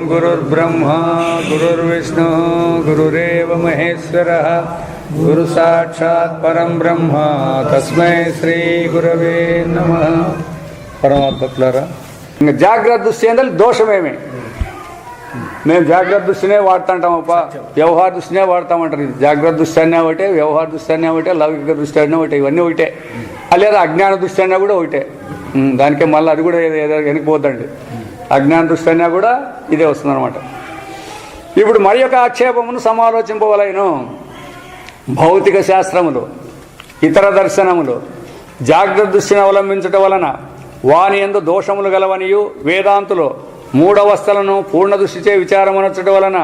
गुरुर्ब्रह्मा गुरुर्विष्णु गुरुरेव महेश्वरः गुरु साक्षात् परम ब्रह्म तस्मै శ్రీ గురవే నమః. పరమాత్మలారా, ఇంకా జాగ్రత్త దృష్టి అంటే దోషమేమి? మేము జాగ్రత్త దృష్టినే వాడుతుంటామప్ప, వ్యవహార దృష్టినే వాడతామంటారు. ఇది జాగ్రత్త దృష్టి అన్నా ఒకటే, వ్యవహార దృష్టి అన్నా ఒకటే, లౌకిక దృష్టి అన్నా ఒకటే, ఇవన్నీ ఒకటే. లేదా అజ్ఞాన దృష్టి అన్నా కూడా ఒకటే. దానికే మళ్ళీ అది కూడా ఏదో వెనకపోద్దండి. అజ్ఞాన దృష్టి అన్నా కూడా ఇదే వస్తుందన్నమాట. ఇప్పుడు మరి యొక్క ఆక్షేపమును సమాలోచింపవలెను. భౌతిక శాస్త్రములు, ఇతర దర్శనములు జాగ్రత్త దృష్టిని అవలంబించటం వలన వాని యందు దోషములు గలవనియు వేదాంతులు మూడవస్థలను పూర్ణ దృష్టిచే విచారమునర్చడం వలన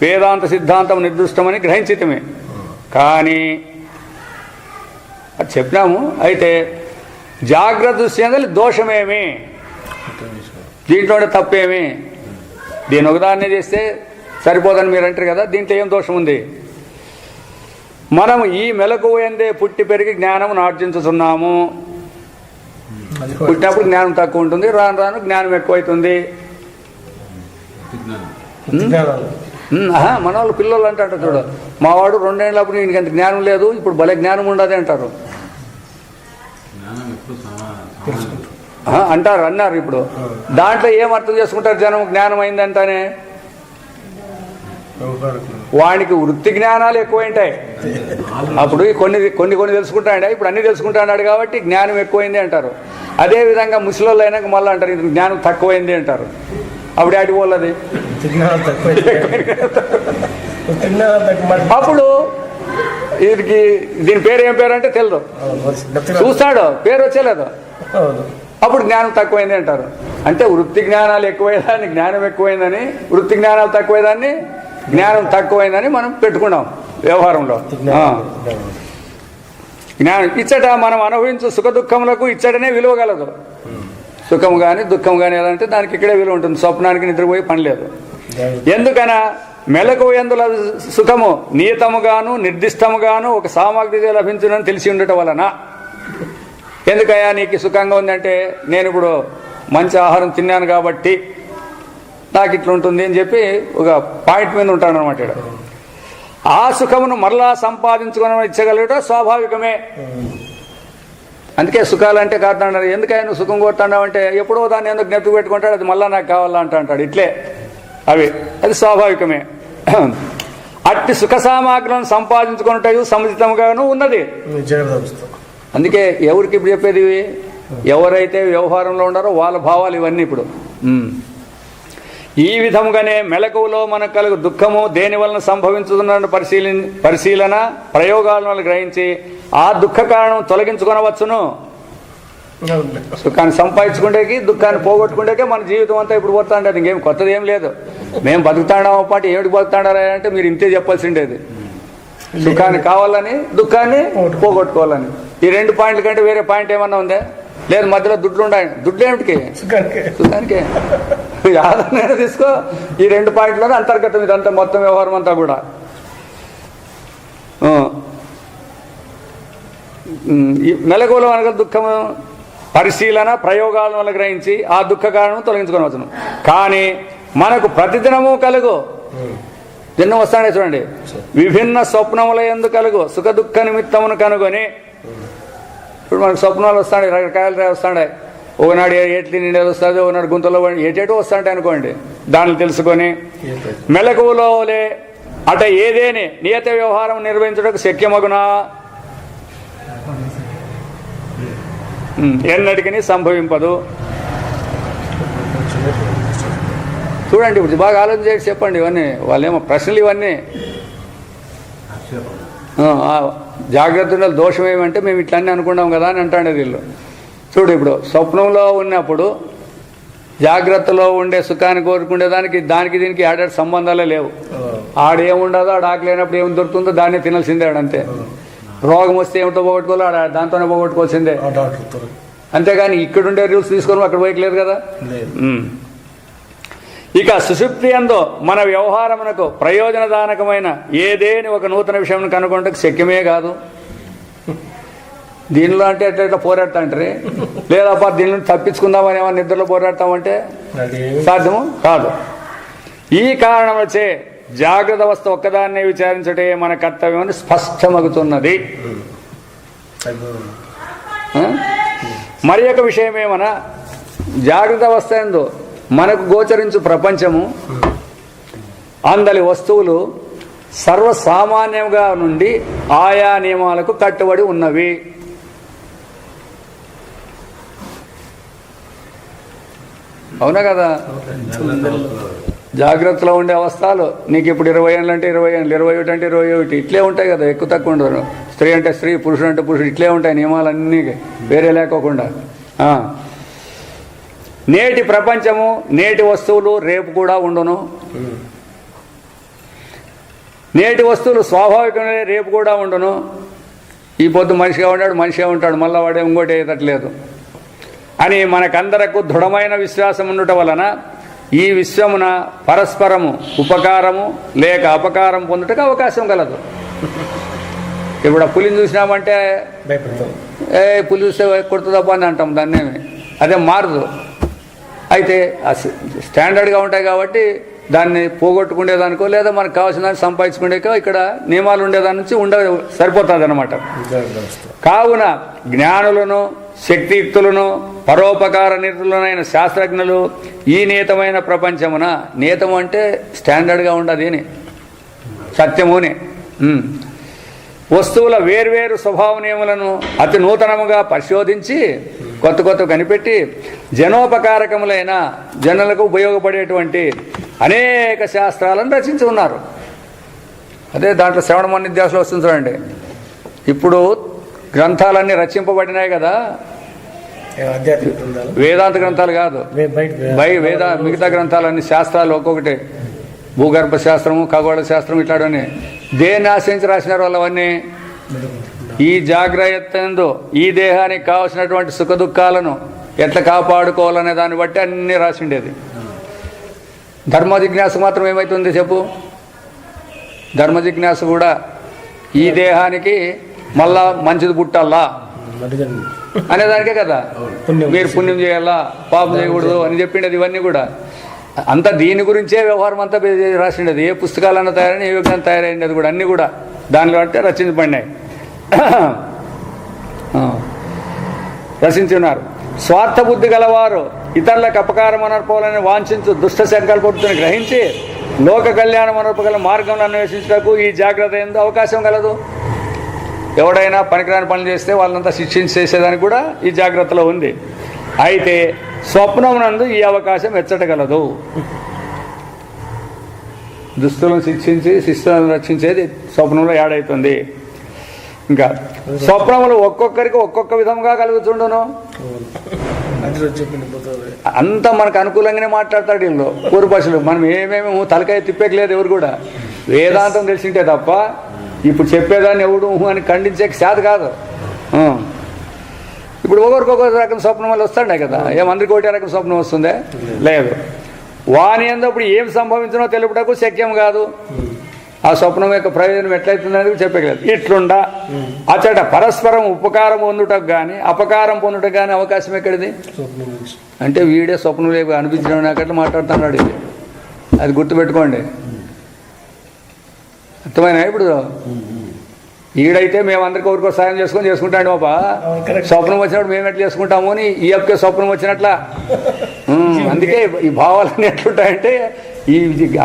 వేదాంత సిద్ధాంతం నిర్దిష్టమని గ్రహించితమే. కానీ అది చెప్పినాము. అయితే జాగ్రత్త దృష్టి అనేది దోషమేమి, దీంట్లో తప్పేమి? దీని ఒకదాన్నే చేస్తే సరిపోదని మీరు అంటారు కదా, దీంట్లో ఏం దోషం ఉంది? మనము ఈ మెలకువ యందే పుట్టి పెరిగి జ్ఞానమును ఆర్జించుతున్నాము. పుట్టినప్పుడు జ్ఞానం తక్కువ ఉంటుంది, రాను రాను జ్ఞానం ఎక్కువైతుంది. మన వాళ్ళు పిల్లలు అంటారు చూడు, మావాడు 2 ఏళ్ళప్పుడు ఈయనకి అంత జ్ఞానం లేదు, ఇప్పుడు భలే జ్ఞానం ఉండదు అంటారు. అన్నారు. ఇప్పుడు దాంట్లో ఏం అర్థం చేసుకుంటారు జనం? జ్ఞానం అయిందంటానే వానికి వృత్తి జ్ఞానాలు ఎక్కువైంటాయి. అప్పుడు కొన్ని తెలుసుకుంటాడు, ఇప్పుడు అన్ని తెలుసుకుంటాడు కాబట్టి జ్ఞానం ఎక్కువైంది అంటారు. అదేవిధంగా ముసలోళ్ళు అయినాక మళ్ళీ అంటారు ఇది జ్ఞానం తక్కువైంది అంటారు. అప్పుడు ఆటి పోలది. అప్పుడు వీరికి దీని పేరు ఏం పేరు అంటే తెలియదు, చూస్తాడు పేరు వచ్చేలేదు, అప్పుడు జ్ఞానం తక్కువైంది అంటారు. అంటే వృత్తి జ్ఞానాలు ఎక్కువైందని జ్ఞానం ఎక్కువైందని, వృత్తి జ్ఞానాలు తక్కువైందని జ్ఞానం తక్కువైందని మనం పెట్టుకున్నాం వ్యవహారంలో. జ్ఞానం ఇచ్చట మనం అనుభవించు సుఖ దుఃఖములకు ఇచ్చటనే విలువ గలదు. సుఖం కానీ దుఃఖం కానీ ఏదంటే దానికి ఇక్కడే విలువ ఉంటుంది. స్వప్నానికి నిద్రపోయి పని లేదు. ఎందుకనా మెలకు ఎందుల సుఖము నియతముగాను నిర్దిష్టముగాను ఒక సామగ్రి లభించునని తెలిసి ఉండటం వలన. ఎందుకయ్యా నీకు సుఖంగా ఉందంటే నేను ఇప్పుడు మంచి ఆహారం తిన్నాను కాబట్టి నాకు ఇట్లా ఉంటుంది అని చెప్పి ఒక పాయింట్ మీద ఉంటాడు అనమాట. ఆ సుఖమును మరలా సంపాదించుకుని ఇచ్చగలగటం స్వాభావికమే. అందుకే సుఖాలంటే కాదంటారు. ఎందుకైనా నువ్వు సుఖం కోరుతాడావు అంటే ఎప్పుడో దాన్ని ఎందుకు జ్ఞప్తి పెట్టుకుంటాడు, అది మళ్ళా నాకు కావాలా అంటాడు. ఇట్లే అవి అది స్వాభావికమే. అట్టి సుఖ సామాగ్రులను సంపాదించుకున్నట్టు సముచితంగాను ఉన్నది. అందుకే ఎవరికి ఇప్పుడు చెప్పేది, ఎవరైతే వ్యవహారంలో ఉన్నారో వాళ్ళ భావాలు ఇవన్నీ. ఇప్పుడు ఈ విధముగానే మెలకువలో మనకు కలుగు దుఃఖము దేని వలన సంభవించుతున్న పరిశీలన ప్రయోగాల వల్ల గ్రహించి ఆ దుఃఖ కారణం తొలగించుకొనవచ్చును. సుఖాన్ని సంపాదించుకుంటేకి దుఃఖాన్ని పోగొట్టుకుంటేకే మన జీవితం అంతా ఇప్పుడు పోతాండే. అది ఇంకేం కొత్తది ఏం లేదు. మేము బతుకుతాడామో పాటు ఏమిటి బతుకుతాడారా అంటే మీరు ఇంతే చెప్పాల్సిండేది. సుఖాన్ని కావాలని దుఃఖాన్ని పోగొట్టుకోవాలని. ఈ 2 పాయింట్ల కంటే వేరే పాయింట్ ఏమన్నా ఉందా? లేదు. మధ్యలో దుడ్లు ఉండాలి. దుడ్లు ఏమిటికి? సుఖానికే. ఆధారంగా తీసుకో. ఈ 2 పాయింట్లోనే అంతర్గతం ఇదంతా మొత్తం వ్యవహారం అంతా కూడా. మెలకువలో అనగా దుఃఖము పరిశీలన ప్రయోగాల వల్ల గ్రహించి ఆ దుఃఖ కారణం తొలగించుకోవచ్చును. కానీ మనకు ప్రతిదినము కలుగు దినం వస్తాడే చూడండి, విభిన్న స్వప్నముల యందు కలుగు సుఖ దుఃఖ నిమిత్తమును కనుగొని. ఇప్పుడు మనకు స్వప్నాలు వస్తాయి, రకరకాయలు వస్తాయి. ఒకనాడు ఏట్లు నిండేది వస్తుంది, ఒకనాడు గుంతలో ఏటేటో వస్తాంటాయి అనుకోండి. దాన్ని తెలుసుకొని మెలకువలోలే అట ఏదేని నియత వ్యవహారం నిర్వహించడానికి శక్యమగునా ఎన్నటికీ సంభవింపదు. చూడండి ఇప్పుడు బాగా ఆలోచన చేసి చెప్పండి. ఇవన్నీ వాళ్ళేమో ప్రశ్నలు ఇవన్నీ. జాగ్రత్త దోషం ఏమంటే మేము ఇట్లన్నీ అనుకున్నాం కదా అని అంటాండే వీళ్ళు. చూడు ఇప్పుడు స్వప్నంలో ఉన్నప్పుడు జాగ్రత్తలో ఉండే సుఖాన్ని కోరుకునేదానికి దానికి దీనికి ఆడాడు సంబంధాలే లేవు. ఆడేముండదో ఆడ ఆకలి లేనప్పుడు ఏం దొరుకుతుందో దాన్ని తినాల్సిందే ఆడంతే. రోగం వస్తే ఏమిటో పోగొట్టుకోవాలి, దాంతోనే పోగొట్టుకోవాల్సిందే. అంతేగాని ఇక్కడుండే రూల్స్ తీసుకొని అక్కడ పోయట్లేదు కదా. ఇక సుషుప్తి యందు మన వ్యవహారమునకు ప్రయోజనదానకమైన ఏదేని ఒక నూతన విషయం కనుగొంటే శక్యమే కాదు. దీనిలో అంటే ఎట్లా పోరాడతా అంటారు, లేదా దీనిలో తప్పించుకుందామని ఏమన్నా నిద్రలో పోరాడతామంటే సాధ్యము కాదు. ఈ కారణం వచ్చే జాగ్రత్త అవస్థ ఒక్కదాన్నే విచారించటే మన కర్తవ్యం అని స్పష్టమగుతున్నది. మరి ఒక విషయం ఏమన్నా, జాగ్రత్త అవస్థ ఎందు మనకు గోచరించు ప్రపంచము అందలి వస్తువులు సర్వసామాన్యంగా నుండి ఆయా నియమాలకు కట్టుబడి ఉన్నవి. అవునా కదా. జాగ్రత్తలో ఉండే అవస్థలు నీకు ఇప్పుడు 20 ఏళ్ళు అంటే 20 ఏళ్ళు, 21 అంటే 21, ఇట్లే ఉంటాయి కదా, ఎక్కువ తక్కువ ఉండదు. స్త్రీ అంటే స్త్రీ, పురుషుడు అంటే పురుషుడు, ఇట్లే ఉంటాయి నియమాలన్నీ వేరే లేకోకుండా. నేటి ప్రపంచము నేటి వస్తువులు రేపు కూడా ఉండును. నేటి వస్తువులు స్వాభావికమే రేపు కూడా ఉండును. ఈ పొద్దు మనిషిగా ఉంటాడు, మనిషిగా ఉంటాడు, మళ్ళా వాడే ఇంకోటి అయ్యేటట్లేదు అని మనకందరకు దృఢమైన విశ్వాసం ఉండటం వలన ఈ విశ్వమున పరస్పరము ఉపకారము లేక అపకారం పొందుటకు అవకాశం కలదు. ఇప్పుడు ఆ పులిని చూసినామంటే పులి చూస్తే కొడుతుందప్ప అని అంటాం, దాన్ని అదే మారదు. అయితే స్టాండర్డ్గా ఉంటాయి కాబట్టి దాన్ని పోగొట్టుకునేదానికో లేదా మనకు కావాల్సిన దాన్ని సంపాదించుకునేకో ఇక్కడ నియమాలు ఉండేదాని నుంచి సరిపోతుంది అన్నమాట. కావున జ్ఞానులను శక్తియుక్తులను పరోపకార నిరుతులైన శాస్త్రజ్ఞులు ఈ నీతమైన ప్రపంచమున, నీతము అంటే స్టాండర్డ్గా ఉండదు అని సత్యముని, వస్తువుల వేర్వేరు స్వభావ నియములను అతి నూతనముగా పరిశోధించి కొత్త కొత్త కనిపెట్టి జనోపకారకములైన జనులకు ఉపయోగపడేటువంటి అనేక శాస్త్రాలను రచించి ఉన్నారు. అదే దాంట్లో శ్రవణ మన్నిధ్యాసలో వస్తుంది చూడండి. ఇప్పుడు గ్రంథాలన్నీ రచింపబడినాయి కదా, వేదాంత గ్రంథాలు కాదు, మిగతా గ్రంథాలన్నీ శాస్త్రాలు ఒక్కొక్కటి, భూగర్భ శాస్త్రము, ఖగోళ శాస్త్రం, ఇట్లాంటివన్నీ దేన్ని ఆశ్రయించి రాసినారు వాళ్ళు అవన్నీ. ఈ జాగ్రత్త ఈ దేహానికి కావలసినటువంటి సుఖ దుఃఖాలను ఎట్లా కాపాడుకోవాలనే దాన్ని బట్టి అన్నీ రాసిండేది. ధర్మ జిజ్ఞాస మాత్రం ఏమవుతుంది చెప్పు? ధర్మ జిజ్ఞాస కూడా ఈ దేహానికి మళ్ళా మంచిది పుట్టాలా అనేదానికే కదా, మీరు పుణ్యం చేయాలా పాపం చేయకూడదు అని చెప్పిండేది. ఇవన్నీ కూడా అంతా దీని గురించే వ్యవహారం అంతా రాసిండేది. ఏ పుస్తకాలన్నా తయారైన, ఏ విజ్ఞానం తయారైనది కూడా అన్నీ కూడా దానిలో అంటే రచించబడినాయి, రచించి ఉన్నారు. స్వార్థ బుద్ధి గలవారు ఇతరులకు అపకారం అనర్పాలని వాంఛించు దుష్ట సంకల్పబుద్ధిని గ్రహించి లోక కళ్యాణం అనర్పగల మార్గంలో అన్వేషించడానికి ఈ జాగ్రత్త ఎందు అవకాశం కలదు. ఎవడైనా పనికిరాని పనులు చేస్తే వాళ్ళంతా శిక్షించేసేదానికి కూడా ఈ జాగ్రత్తలో ఉంది. అయితే స్వప్నమునందు ఈ అవకాశం ఎచ్చటగలదు. దుస్తులను శిక్షించి శిష్యులను రక్షించేది స్వప్నంలో యాడవుతుంది. ఇంకా స్వప్నములు ఒక్కొక్కరికి ఒక్కొక్క విధంగా కలుగుతుండును. అంతా మనకు అనుకూలంగానే మాట్లాడతాడు వీళ్ళు పూర్వపక్షులు. మనం ఏమేమి తలకాయ తిప్పేయలేదు ఎవరు కూడా. వేదాంతం తెలిసింటే తప్ప ఇప్పుడు చెప్పేదాన్ని ఎవడు అని ఖండించే శాత కాదు. ఇప్పుడు ఒకరికొకరు రకం స్వప్నం వల్ల వస్తాడే కదా, ఏమందరికి ఒకటే రకం స్వప్నం వస్తుందే లేదు. వాని అందప్పుడు ఏం సంభవించినో తెలుపుటకు శక్యం కాదు. ఆ స్వప్నం యొక్క ప్రయోజనం ఎట్లయితుందని చెప్పగలదు. ఇట్లుండా అచ్చట పరస్పరం ఉపకారం పొందుటకు కానీ అపకారం పొందుటకు కానీ అవకాశం ఎక్కడిది అంటే వీడే స్వప్నం లేక అనిపించడం నాకట్లా మాట్లాడుతున్నాడు. ఇది అది గుర్తుపెట్టుకోండి, అర్థమైనా? ఇప్పుడు ఈడైతే మేమందరికి ఎవరికో సాయం చేసుకుంటాడు బాబా, స్వప్నం వచ్చినప్పుడు మేము ఎట్లా చేసుకుంటాము అని ఈ యొక్క స్వప్నం వచ్చినట్లా. అందుకే ఈ భావాలన్నీ ఎట్లుంటాయంటే ఈ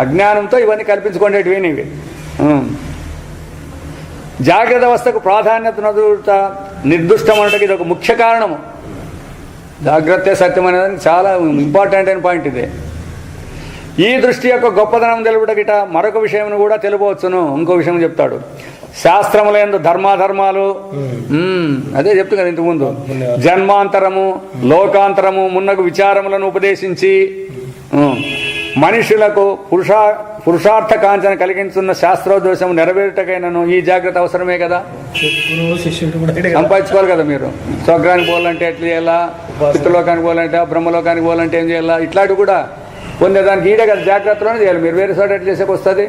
అజ్ఞానంతో ఇవన్నీ కల్పించుకునేటివి. ఇవి జాగ్రత్త అవస్థకు ప్రాధాన్యత నదుట నిర్దిష్టం అంటే ఇది ఒక ముఖ్య కారణము. జాగ్రత్త సత్యం అనేదానికి చాలా ఇంపార్టెంట్ అయిన పాయింట్ ఇదే. ఈ దృష్టి యొక్క గొప్పదనం తెలుపుటగిట మరొక విషయం కూడా తెలుపవచ్చును. ఇంకో విషయం చెప్తాడు. శాస్త్రములందు ధర్మాధర్మాలు, అదే చెప్తు కదా ఇంతకుముందు, జన్మాంతరము లోకాంతరము మున్నగు విచారములను ఉపదేశించి మనుషులకు పురుషార్థ కాంచన కలిగించున్న శాస్త్రోద్దేశం నెరవేరుటకైనను ఈ జాగ్రత్త అవసరమే కదా. సంపాదించుకోవాలి కదా మీరు. స్వర్గానికి పోవాలంటే ఎట్లా చేయాలా, పితృలోకానికి పోవాలంటే, బ్రహ్మలోకానికి పోవాలంటే ఏం చేయాలా, ఇట్లాంటివి కూడా పొందేదానికి ఈడే కదా జాగ్రత్తలోనే చేయాలి. మీరు వేరే చోట ఎట్లా చేసేకి వస్తుంది.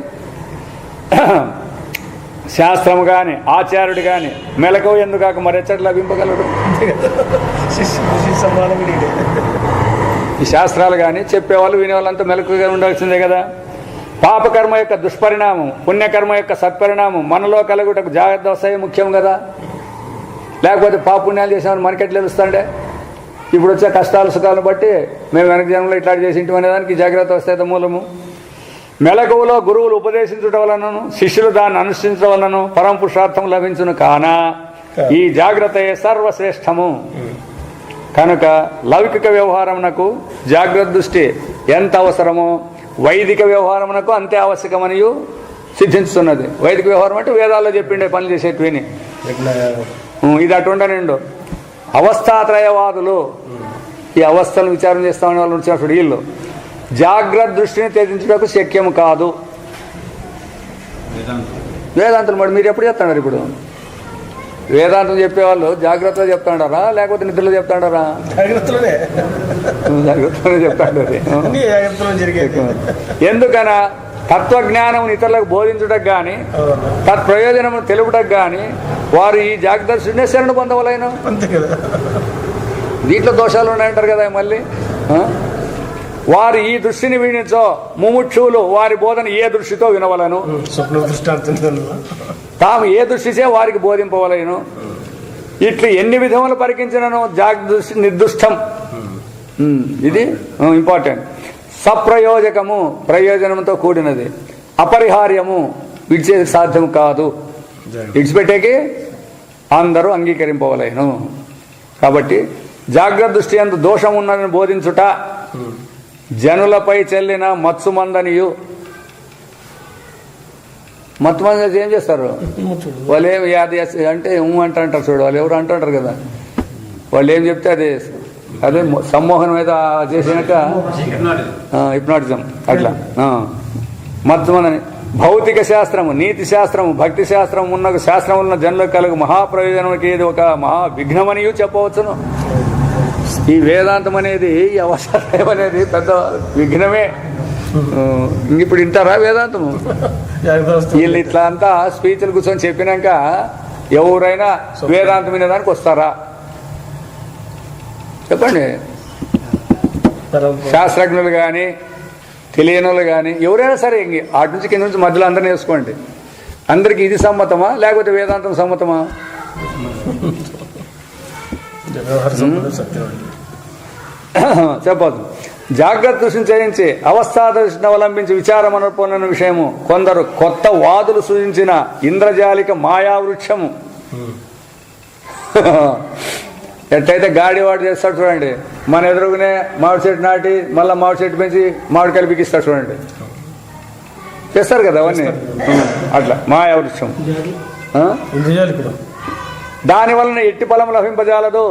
శాస్త్రము కానీ ఆచార్యుడు కానీ మెలకువ ఎందుకాక మరి ఎచ్చట లభింపగలడు. ఈ శాస్త్రాలు కానీ చెప్పేవాళ్ళు వినేవాళ్ళంతా మెలకువగా ఉండాల్సిందే కదా. పాపకర్మ యొక్క దుష్పరిణామం, పుణ్యకర్మ యొక్క సత్పరిణామం మనలో కలుగుటకు జాగ్రత్త వస్తాయి ముఖ్యం కదా. లేకపోతే పాపుణ్యాలు చేసామని మనకెట్లు తెలుస్తాండే. ఇప్పుడు వచ్చే కష్టాలు సుఖాలను బట్టి మేము వెనక జనంలో ఇట్లా చేసింటాం అనేదానికి జాగ్రత్త వస్తాయి మూలము. మెలకువలో గురువులు ఉపదేశించడం వలనను శిష్యులు దాన్ని అనుష్ఠించడం వలనను పరమ పురుషార్థం లభించును. కానా ఈ జాగ్రత్తయే సర్వశ్రేష్టము. కనుక లౌకిక వ్యవహారమునకు జాగ్రత్త దృష్టి ఎంత అవసరమో వైదిక వ్యవహారమునకు అంతే ఆవశ్యకమనియు సిద్ధించుతున్నది. వైదిక వ్యవహారం అంటే వేదాల్లో చెప్పిండే పనులు చేసేటివిని. ఇది అటుండనిండు అవస్థాత్రయవాదులు, ఈ అవస్థలను విచారం చేస్తామని వాళ్ళు వచ్చినప్పుడు వీళ్ళు జాగ్రత్త దృష్టిని త్యజించడానికి శక్యము కాదు. వేదాంతులు మరి మీరు ఎప్పుడు చెప్తున్నారు? ఇప్పుడు వేదాంతం చెప్పేవాళ్ళు జాగ్రత్తగా చెప్తాడారా లేకపోతే నిద్రలో చెప్తాడారా? జాగ్రత్తలోనే చెప్తాడు. ఎందుకనా తత్వజ్ఞానం ఇతరులకు బోధించుటకు కానీ తత్ప్రయోజనం తెలుపుటకు కానీ వారు ఈ జాగ్రత్త దృష్టినే శరణ పొందవలైన. దీంట్లో దోషాలు ఉన్నాయంటారు కదా. మళ్ళీ వారు ఈ దృష్టిని వినిచో ముముక్షువులు వారి బోధన ఏ దృష్టితో వినవలను, తాము ఏ దృష్టిచే వారికి బోధింపవలను. ఇట్లు ఎన్ని విధములు పరికించినను జాగ్రత్త నిర్దుష్టం. ఇది ఇంపార్టెంట్. సప్రయోజకము ప్రయోజనంతో కూడినది, అపరిహార్యము విడిచేది సాధ్యం కాదు. విడిచిపెట్టేకి అందరూ అంగీకరింపవలేను. కాబట్టి జాగ్రత్త దృష్టి అందు దోషం ఉన్నదని బోధించుట జనులపై చెల్లిన మత్సుమందనియు. మత్తుమంది ఏం చేస్తారు వాళ్ళు? ఏం యాది అంటే అంటారు చూడు, వాళ్ళు ఎవరు అంటుంటారు కదా, వాళ్ళు ఏం చెప్తే అదే అదే సమ్మోహనం మీద చేసినాక హిప్నాటిజం అట్లా మత్తుమందని. భౌతిక శాస్త్రము, నీతి శాస్త్రము, భక్తి శాస్త్రం ఉన్న శాస్త్రం ఉన్న జనులకు కలుగు మహాప్రయోజనంకి ఇది ఒక మహా విఘ్నమనియు చెప్పవచ్చును. ఈ వేదాంతం అనేది, ఈ అవసరం అనేది పెద్ద విఘ్నమే. ఇప్పుడు వింటారా వేదాంతము? వీళ్ళు ఇట్లా అంతా స్పీచ్లు కూర్చొని చెప్పినాక ఎవరైనా వేదాంతం వినేదానికి వస్తారా చెప్పండి? శాస్త్రజ్ఞులు కానీ తెలియని వాళ్ళు కానీ ఎవరైనా సరే అటు నుంచి కింద నుంచి మధ్యలో అందరినీ వేసుకోండి. అందరికి ఇది సమ్మతమా లేకపోతే వేదాంతం సమ్మతమా? చెప్పదు. జాగ్రత్త దృష్టిని చేయించి అవస్థా దృష్టిని అవలంబించి విచారం అనుకున్న విషయము కొందరు కొత్త వాదులు సూచించిన ఇంద్రజాలిక మాయావృక్షము. ఎట్టయితే గాడివాడు చేస్తాడు చూడండి, మన ఎదురుగునే మామిడి చెట్టు నాటి మళ్ళీ మామిడి చెట్టు పెంచి మామిడి కలిపికిస్తాడు చూడండి, చేస్తారు కదా అవన్నీ. అట్లా మాయావృక్షం. దాని వలన ఎట్టి ఫలం లభింపజాలదు.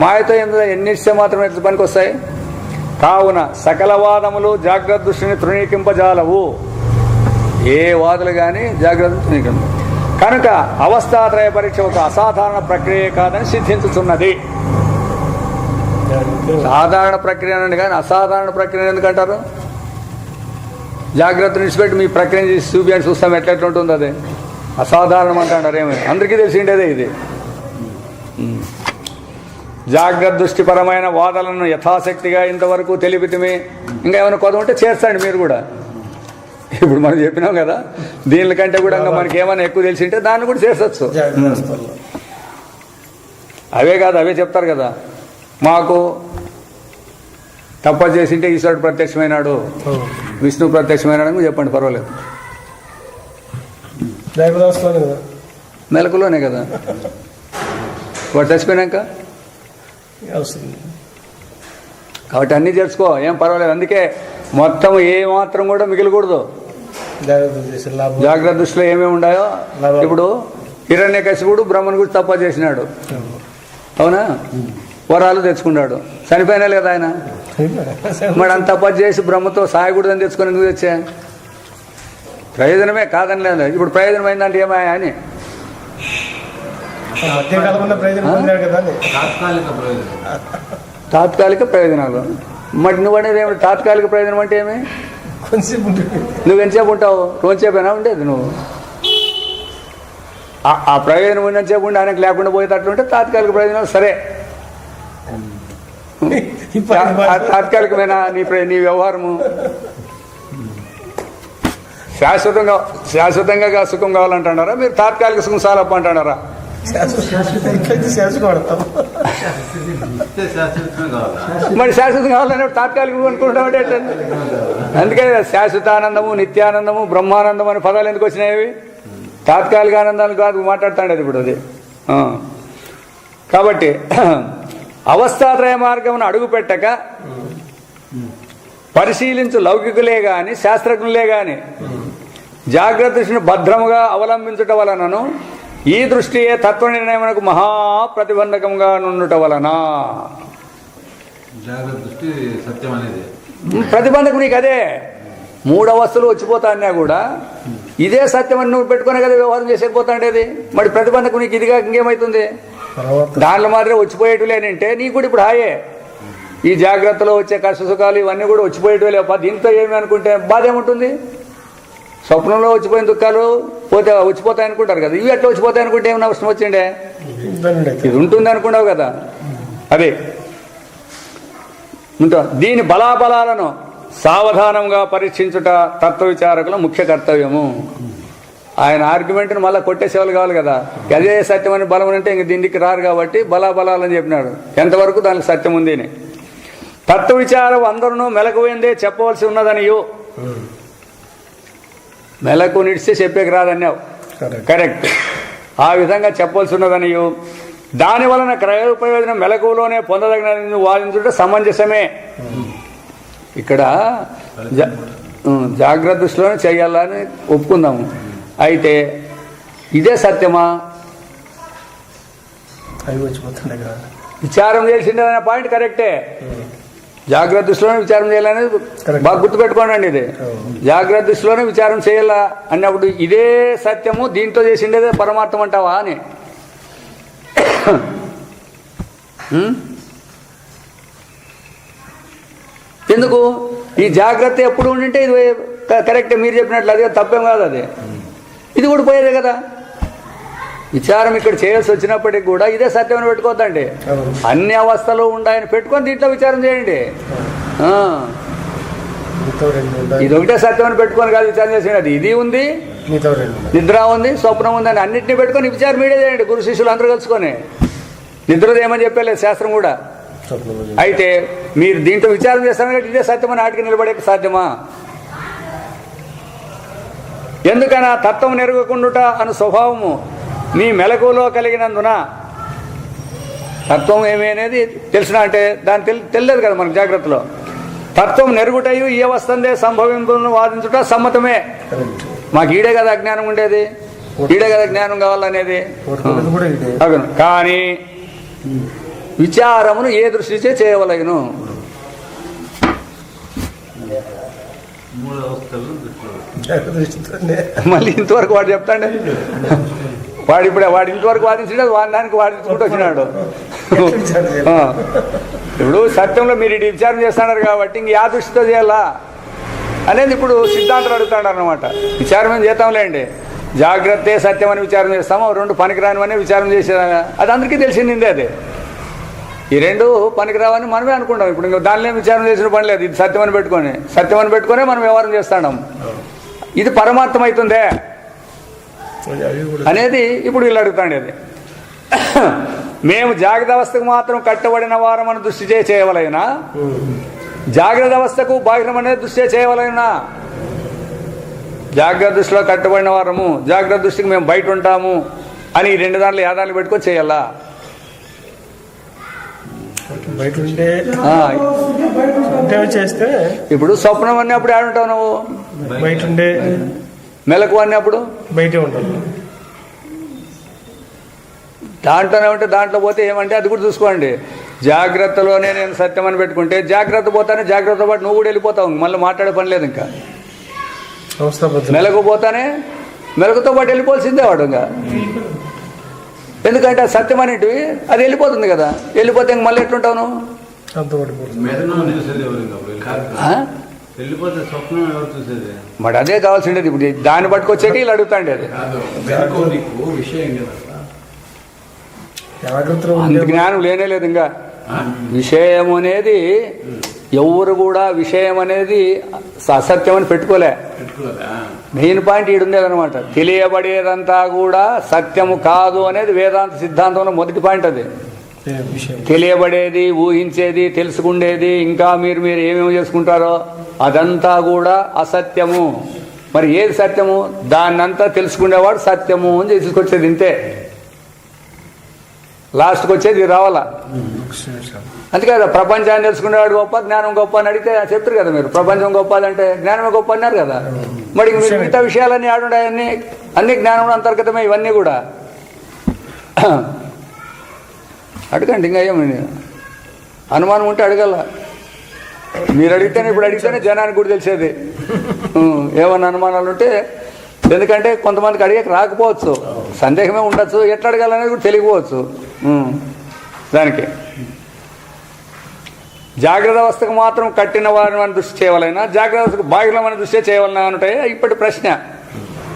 మాయతో ఎన్ని ఇస్తే మాత్రమే పనికి వస్తాయి. కావున సకల వాదములు జాగ్రత్త దృష్టిని తృణీకింపజాలవు. ఏ వాదులు కానీ జాగ్రత్త తృణీకింప. కనుక అవస్థాత్రయ పరీక్ష ఒక అసాధారణ ప్రక్రియ కాదని సిద్ధించుతున్నది. సాధారణ ప్రక్రియ అనండి కానీ అసాధారణ ప్రక్రియ ఎందుకంటారు? జాగ్రత్త విడిచిపెట్టి మీ ప్రక్రియ చేసి చూపించి చూస్తాం ఎట్లెట్లా ఉంటుంది. అదే అసాధారణం అంటారు. ఏమైనా అందరికీ తెలిసిండేదే ఇది. జాగ్రత్త దృష్టిపరమైన వాదనలను యథాశక్తిగా ఇంతవరకు తెలిపితమే. ఇంకా ఏమైనా కొత్త ఉంటే చేర్చండి మీరు కూడా. ఇప్పుడు మనం చెప్పినాం కదా, దీనికంటే కూడా ఇంకా మనకి ఏమైనా ఎక్కువ తెలిసింటే దాన్ని కూడా చేర్చచ్చు. అవే కాదు, అవే చెప్తారు కదా, మాకు తప్ప చేసింటే ఈశ్వరుడు ప్రత్యక్షమైనాడు, విష్ణు ప్రత్యక్షమైనాడు చెప్పండి, పర్వాలేదు. మెలకులోనే కదా వాడు చచ్చిపోయినాక. కాబట్టి అన్నీ తెలుసుకో, ఏం పర్వాలేదు. అందుకే మొత్తం ఏ మాత్రం కూడా మిగిలకూడదు. జాగ్రత్త దృష్టిలో ఏమేమి ఉన్నాయో. ఇప్పుడు హిరణ్యకశిపుడు బ్రహ్మను గురించి తప్ప చేసినాడు, అవునా? వరాలు తెచ్చుకున్నాడు, చనిపోయినా లేదా ఆయన? మరి అంత తప్ప చేసి బ్రహ్మతో సాయకూడదని తెచ్చుకొని ఎందుకు తెచ్చా? ప్రయోజనమే కాదని లేదు. ఇప్పుడు ప్రయోజనం అయిందంటే ఏమాయా అని తాత్కాలిక ప్రయోజనాలు. మరి నువ్వు అనేది ఏమి తాత్కాలిక ప్రయోజనం అంటే ఏమి? నువ్వు ఎంతసేపు ఉంటావు? రోజుసేపైనా ఉండేది నువ్వు. ఆ ప్రయోజనం ఉన్నంతసేపు ఉండి ఆయనకు లేకుండా పోయేటట్లుంటే తాత్కాలిక ప్రయోజనాలు సరే. తాత్కాలికమైన నీ వ్యవహారము శాశ్వతంగా సుఖం కావాలంటున్నారా? మీరు తాత్కాలిక సుఖం సాలప్ప అంటున్నారా? మరి శాశ్వతం కావాలని తాత్కాలిక అనుకుంటామంటే అందుకే శాశ్వతానందము, నిత్యానందము, బ్రహ్మానందం అనే పదాలు ఎందుకు వచ్చినాయి? తాత్కాలిక ఆనందాలు కాదు మాట్లాడుతాండేది ఇప్పుడు అది. కాబట్టి అవస్థాత్రయ మార్గమును అడుగు పెట్టక పరిశీలించు లౌకికులే గాని శాస్త్రజ్ఞులే గాని జాగ్రత్త దృష్టిని భద్రముగా అవలంబించుట వలనను ఈ దృష్టియే తత్వ నిర్ణయమునకు మహా ప్రతిబంధకంగా నుండుట వలన ప్రతిబంధకం నీకు అదే. 3 అవస్థలు వచ్చిపోతా అన్నా కూడా ఇదే సత్యం అని నువ్వు పెట్టుకునే కదా వ్యవహారం చేసేకపోతాండేది. మరి ప్రతిబంధకం నీకు ఇదిగా ఇంకేమవుతుంది? దాంట్లో మాత్రమే వచ్చిపోయేటివి లేనంటే నీకు కూడా ఇప్పుడు హాయే. ఈ జాగ్రత్తలో వచ్చే కష్ట సుఖాలు ఇవన్నీ కూడా వచ్చిపోయేటివి లేప. దీంతో ఏమి అనుకుంటే బాధ ఏముంటుంది? స్వప్నంలో వచ్చిపోయిన దుఃఖాలు వచ్చిపోతాయి అనుకుంటారు కదా, ఇవి ఎట్లా వచ్చిపోతాయి అనుకుంటే ఏమైనా అవసరం వచ్చిండే? ఇది ఉంటుంది అనుకున్నావు కదా. అదే ఉంటా. దీని బలాబలాలను సావధానంగా పరీక్షించుట తత్వ విచారకుల ముఖ్య కర్తవ్యము. ఆయన ఆర్గ్యుమెంట్ను మళ్ళీ కొట్టే సేవలు కావాలి కదా. అదే సత్యం అని బలం అంటే ఇంక దీనికి రారు కాబట్టి బలాబలాలని చెప్పినాడు. ఎంతవరకు దానికి సత్యం ఉంది అని. తత్వ విచారం అందరూ మెలకువైందే చెప్పవలసి ఉన్నదనియు, మెలకు నిడిస్తే చెప్పేకి రాదన్నావు. కరెక్ట్. ఆ విధంగా చెప్పవలసి ఉన్నదనియు దాని వలన క్రయ ప్రయోజనం మెలకువలోనే పొందదగిన వాదించుట సమంజసమే. ఇక్కడ జాగ్రత్త దృష్టిలోనే చేయాలని ఒప్పుకుందాము. అయితే ఇదే సత్యమా? విచారం చేసిండేదనే పాయింట్ కరెక్టే. జాగ్రత్త దృష్టిలోనే విచారం చేయాలనేది బాగా గుర్తుపెట్టుకోండి. ఇది జాగ్రత్త దృష్టిలోనే విచారం చేయాలా అన్నప్పుడు ఇదే సత్యము, దీంతో చేసిండేదే పరమార్థం అంటావా అని. ఎందుకు? ఈ జాగ్రత్త ఎప్పుడు ఉండింటే ఇది కరెక్టే, మీరు చెప్పినట్లు అదే తప్పేం కాదు. అది ఇది కూడా పోయేదే కదా. విచారం ఇక్కడ చేయాల్సి వచ్చినప్పటికి కూడా ఇదే సత్యం అని పెట్టుకోవద్దండి. అన్ని అవస్థలు ఉన్నాయని పెట్టుకొని దీంట్లో విచారం చేయండి. ఇది ఒకటే సత్యం అని పెట్టుకొని కాదు విచారం చేసేది. అది ఇది ఉంది, నిద్ర ఉంది, స్వప్నం ఉంది అని అన్నింటినీ పెట్టుకొని విచారం మీడే చేయండి. గురు శిష్యులు అందరూ కలుసుకొని. నిద్రది ఏమని చెప్పలేదు శాస్త్రం కూడా. అయితే మీరు దీంట్లో విచారం చేస్తాను కాబట్టి ఇదే సత్యమని ఆటికి నిలబడే సాధ్యమా? ఎందుకనా తత్వం నెరగకుండుట అను స్వభావము మీ మెలకువలో కలిగినందున. తత్వం ఏమి అనేది తెలిసిన అంటే దాన్ని తెలియదు కదా మనకు జాగ్రత్తలో. తత్వం నెరుగుటయు ఈ అవస్థందే సంభవింపును వాదించుట సమ్మతమే. మాకు ఈడే కదా అజ్ఞానం ఉండేది, ఈడే కదా జ్ఞానం కావాలనేది. అవును, కానీ విచారమును ఏ దృష్టిచే చేయవలెను? మళ్ళీ ఇంతవరకు వాడు చెప్తాండే. వాడు ఇంతవరకు వాదించాడు, దానికి వాదించుకుంటూ వచ్చినాడు. ఇప్పుడు సత్యంలో మీరు ఇది విచారం చేస్తున్నారు కాబట్టి ఇంక యా దృష్టితో చేయాలా అనేది ఇప్పుడు సిద్ధాంతాలు అడుగుతాడు అన్నమాట. విచారం ఏం చేస్తాంలేండి, జాగ్రత్తే సత్యం అని విచారం చేస్తాము, 2 పనికిరానివని విచారం చేసే అది అందరికీ తెలిసిందే. అది ఈ 2 పనికిరావని మనమే అనుకుంటాం. ఇప్పుడు ఇంకా దానిలో విచారం చేసిన పని లేదు. ఇది సత్యం అని పెట్టుకొని మనం వ్యవహారం చేస్తాం. ఇది పరమార్థం అవుతుందే అనేది ఇప్పుడు వీళ్ళు అడుగుతాండి. అది మేము జాగ్రత్త అవస్థకు మాత్రం కట్టబడిన వారమని దృష్టి చేయవలైనా, జాగ్రత్త అవస్థకు బాహ్యం అనేది దృష్టి చేయవలైనా. జాగ్రత్త దృష్టిలో కట్టబడిన వారము, జాగ్రత్త దృష్టికి మేము బయట ఉంటాము అని ఈ 2 దాంట్లో యాదాలు పెట్టుకొని చేయాలా? ఇప్పుడు స్వప్నం అన్నప్పుడు ఏడుంటావు నువ్వు? బయట ఉండే. మెలకు అన్నప్పుడు బయటే ఉంటావు. దాంట్లోనే ఉంటే దాంట్లో పోతే ఏమంటే అది కూడా చూసుకోండి. జాగ్రత్తలోనే నేను సత్యం అని పెట్టుకుంటే జాగ్రత్త పోతానే, జాగ్రత్త పాటు నువ్వు కూడా వెళ్ళిపోతావు. మళ్ళీ మాట్లాడే పని లేదు. ఇంకా మెలకుపోతానే మెలకుతో పాటు వెళ్ళిపోవాల్సిందే వాడు. ఇంకా ఎందుకంటే ఆ సత్యం అనేటివి అది వెళ్ళిపోతుంది కదా, వెళ్ళిపోతే ఇంక మళ్ళీ ఎట్లుంటావు నువ్వు? మరి అదే కావాల్సిండేది. ఇప్పుడు దాన్ని పట్టుకొచ్చేకి వీళ్ళు అడుగుతాండి. అది అంత జ్ఞానం లేనే లేదు. ఇంకా విషయం అనేది ఎవరు కూడా విషయం అనేది అసత్యం అని పెట్టుకోలే. Main point ఈడుండేదనమాట. తెలియబడేదంతా కూడా సత్యము కాదు అనేది వేదాంత సిద్ధాంతంలో మొదటి పాయింట్. అది తెలియబడేది, ఊహించేది, తెలుసుకుండేది, ఇంకా మీరు ఏమేమి చేసుకుంటారో అదంతా కూడా అసత్యము. మరి ఏది సత్యము? దాన్నంతా తెలుసుకునేవాడు సత్యము అని తీసుకొచ్చేది. ఇంతే, లాస్ట్కి వచ్చేది రావాలా. అంతే కదా, ప్రపంచాన్ని తెలుసుకునేవాడు గొప్ప, జ్ఞానం గొప్ప అని అడిగితే చెప్తారు కదా మీరు. ప్రపంచం గొప్పదంటే జ్ఞానమే గొప్ప అన్నారు కదా. మరి మీరు మిగతా విషయాలన్నీ ఆడుండాయి, అన్ని జ్ఞానం అంతర్గతమే. ఇవన్నీ కూడా అడగండి. ఇంకా ఏమని అనుమానం ఉంటే అడగల. మీరు అడిగితేనే, ఇప్పుడు అడిగితేనే జనానికి కూడా తెలిసేది. ఏమన్నా అనుమానాలు ఉంటే, ఎందుకంటే కొంతమందికి అడిగేకి రాకపోవచ్చు, సందేహమే ఉండొచ్చు, ఎట్లా అడగాలనేది కూడా తెలియకపోవచ్చు. దానికి జాగ్రత్త అవస్థకు మాత్రం కట్టిన వారిని మనం దృష్టి చేయాలైనా, జాగ్రత్త అవస్థకు బాహ్యంలో మన దృష్టి చేయాలన్నా అంటే ఇప్పటి ప్రశ్న.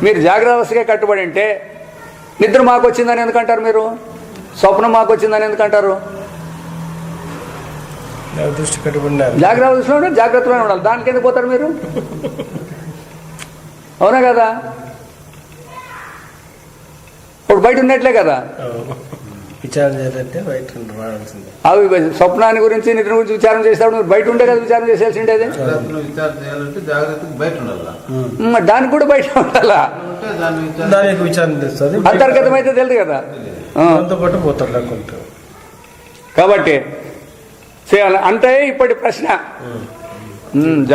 మీరు జాగ్రత్త అవస్థకే కట్టుబడి ఉంటే నిద్ర మాకు వచ్చిందని ఎందుకంటారు? మీరు స్వప్నం మాకు వచ్చిందని ఎందుకంటారు? జాగ్రత్త దృష్టిలో ఉంటే జాగ్రత్తలోనే ఉండాలి. దానికి ఎందుకు పోతారు మీరు? అవునా కదా? ఇప్పుడు బయట ఉన్నట్లే కదా విచారం చేయాలంటే బయట రావాల్సిందే. అవి స్వప్నాన్ని గురించి, నిద్ర గురించి విచారం చేసేటప్పుడు మీరు బయట ఉంటే కదా విచారం చేసేసిండేది. దానికి కూడా బయట ఉండాలా? దానికి విచారం చేస్తుంది, అంతర్గతం అయితే తెలియదు కదా. పాటు పోతాడు. కాబట్టి చేయాలి అంటే ఇప్పటి ప్రశ్న.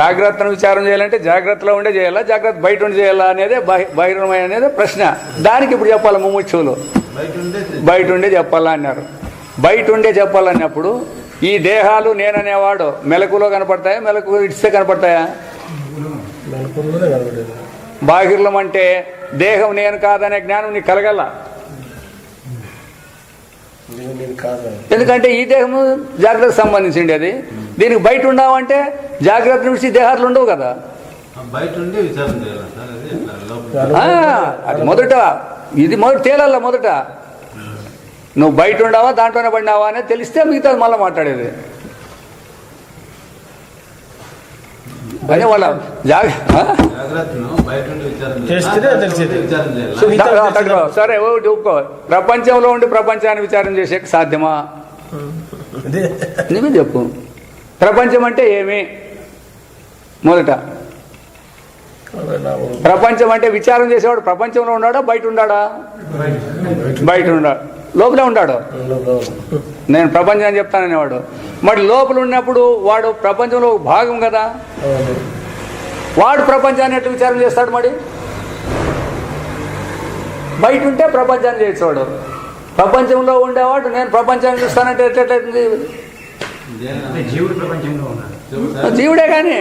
జాగ్రత్తను విచారం చేయాలంటే జాగ్రత్తలో ఉండే చేయాలా, జాగ్రత్త బయట ఉండి చేయాలా అనేదే బహిర్మయ అనేది ప్రశ్న. దానికి ఇప్పుడు చెప్పాలి ముముక్షువులు బయట ఉండే చెప్పాలా అన్నారు. బయట ఉండే చెప్పాలన్నప్పుడు ఈ దేహాలు నేననేవాడు మెలకులో కనపడతాయా, మెలకు ఇడిస్తే కనపడతాయా? బాహిర్లం అంటే దేహం నేను కాదనే జ్ఞానం నీకు కలగల. ఎందుకంటే ఈ దేహము జాగ్రత్తకు సంబంధించింది. అది దీనికి బయట ఉండవంటే జాగ్రత్త నుంచి దేహాలు ఉండవు కదా. అది మొదట ఇది తేలాల. మొదట నువ్వు బయట ఉండవా దాంట్లోనే పడినావా అనేది తెలిస్తే మిగతా మళ్ళీ మాట్లాడేది. అదే వాళ్ళ సరే ఒప్పుకో. ప్రపంచంలో ఉండి ప్రపంచాన్ని విచారం చేసే సాధ్యమా? నువ్వే చెప్పు. ప్రపంచం అంటే ఏమి? మొదట ప్రపంచం అంటే విచారం చేసేవాడు ప్రపంచంలో ఉన్నాడా బయట ఉన్నాడా? బయట ఉన్నాడు. లోపలే ఉన్నాడు. నేను ప్రపంచం అని చెప్తాననేవాడు. మరి లోపల ఉన్నప్పుడు వాడు ప్రపంచంలో భాగం కదా. వాడు ప్రపంచాన్ని ఎట్లా విచారం చేస్తాడు? మరి బయట ఉంటే ప్రపంచాన్ని చేసేవాడు. ప్రపంచంలో ఉండేవాడు నేను ప్రపంచాన్ని చూస్తానంటే ఎట్లయితుంది? జీవుడే కానీ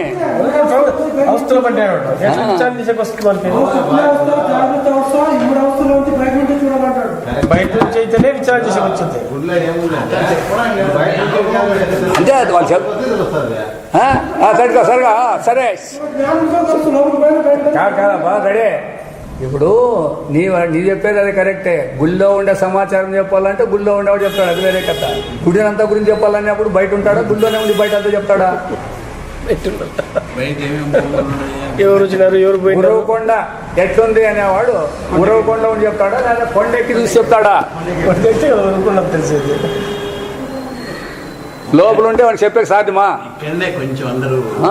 బయట నుంచి అయితేనే విచారం చేసి వచ్చింది. అంతే అది వాళ్ళు సరిగా సరిగా సరే కాదబ్బా రెడీ. ఇప్పుడు నీ చెప్పేది అది కరెక్టే. గుళ్ళో ఉండే సమాచారం చెప్పాలంటే గుళ్ళో ఉండేవాడు చెప్తాడు, అది వేరే కథ. గుడినంతా గురించి చెప్పాలన్నప్పుడు బయట ఉంటాడా, గుళ్ళోనే ఉండి బయట అంతా చెప్తాడా? ఎవరు వచ్చినారు, ఎవరు పోయినారు, ఉరవకొండ ఎట్లుంది అనేవాడు ఉరవకొండ ఉండి చెప్తాడా, లేదా కొండ ఎక్కి చూసి చెప్తాడా? తెలిసేది లోపల ఉంటే వాడికి చెప్పే సాధ్యమా?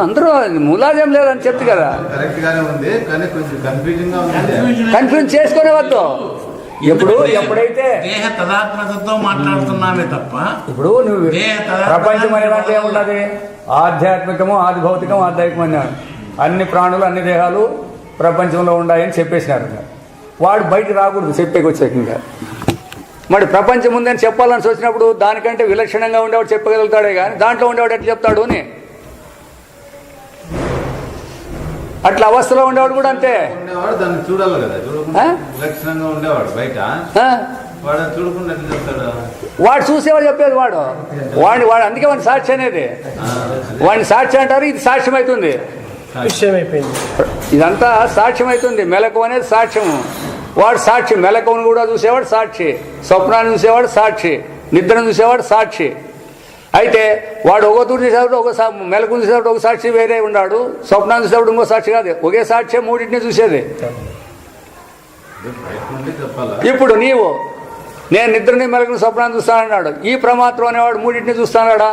అందరూ ములాజం లేదని చెప్తే కదా. కన్ఫ్యూజ్ చేసుకునే వద్దు. ఎప్పుడైతే మాట్లాడుతున్నామే తప్ప ఇప్పుడు నువ్వు ప్రపంచం అనే దాంట్లో ఏమున్నది? ఆధ్యాత్మికము, ఆది భౌతికం, ఆధ్యాత్మికం అన్నాడు. అన్ని ప్రాణులు అన్ని దేహాలు ప్రపంచంలో ఉన్నాయని చెప్పేసినారు. వాడు బయట రాకూడదు చెప్పేకి వచ్చాక. ఇంకా మరి ప్రపంచం ఉందని చెప్పాలని వచ్చినప్పుడు దానికంటే విలక్షణంగా ఉండేవాడు చెప్పగలుగుతాడే కానీ దాంట్లో ఉండేవాడు ఎట్లా చెప్తాడు అని. అట్లా అవస్థలో ఉండేవాడు కూడా అంతే. ఉండేవాడు దాన్ని చూడాలి కదా, చూడకుండా లక్షణంగా ఉండేవాడు బయట, ఆ? వాడు చూడకుండా ఎట్లా చెప్తాడు? వాడు చూసేవాడు చెప్పేది వాడు అందుకే వాడిని సాక్షి అనేది. వాడిని సాక్షి అంటారు, ఇది సాక్ష్యం అవుతుంది. విషయం అయిపోయింది. ఇదంతా సాక్ష్యం అవుతుంది. మెలకువ అనేది సాక్ష్యము. వాడు సాక్షి. మెలకువను కూడా చూసేవాడు సాక్షి, స్వప్నాన్ని చూసేవాడు సాక్షి, నిద్రను చూసేవాడు సాక్షి. అయితే వాడు ఒక తూరు చూసేవాడు ఒక మెలకు చూసేవాడు ఒక సాక్షి వేరే ఉన్నాడు, స్వప్నాన్ని చూసేవాడు ఇంకో సాక్షి కాదు, ఒకే సాక్షి మూడింటిని చూసేది. ఇప్పుడు నీవు నేను నిద్రని మెలకుని స్వప్నాన్ని చూస్తానన్నాడు, ఈ ప్రమాత్రం అనేవాడు మూడింటిని చూస్తానాడా?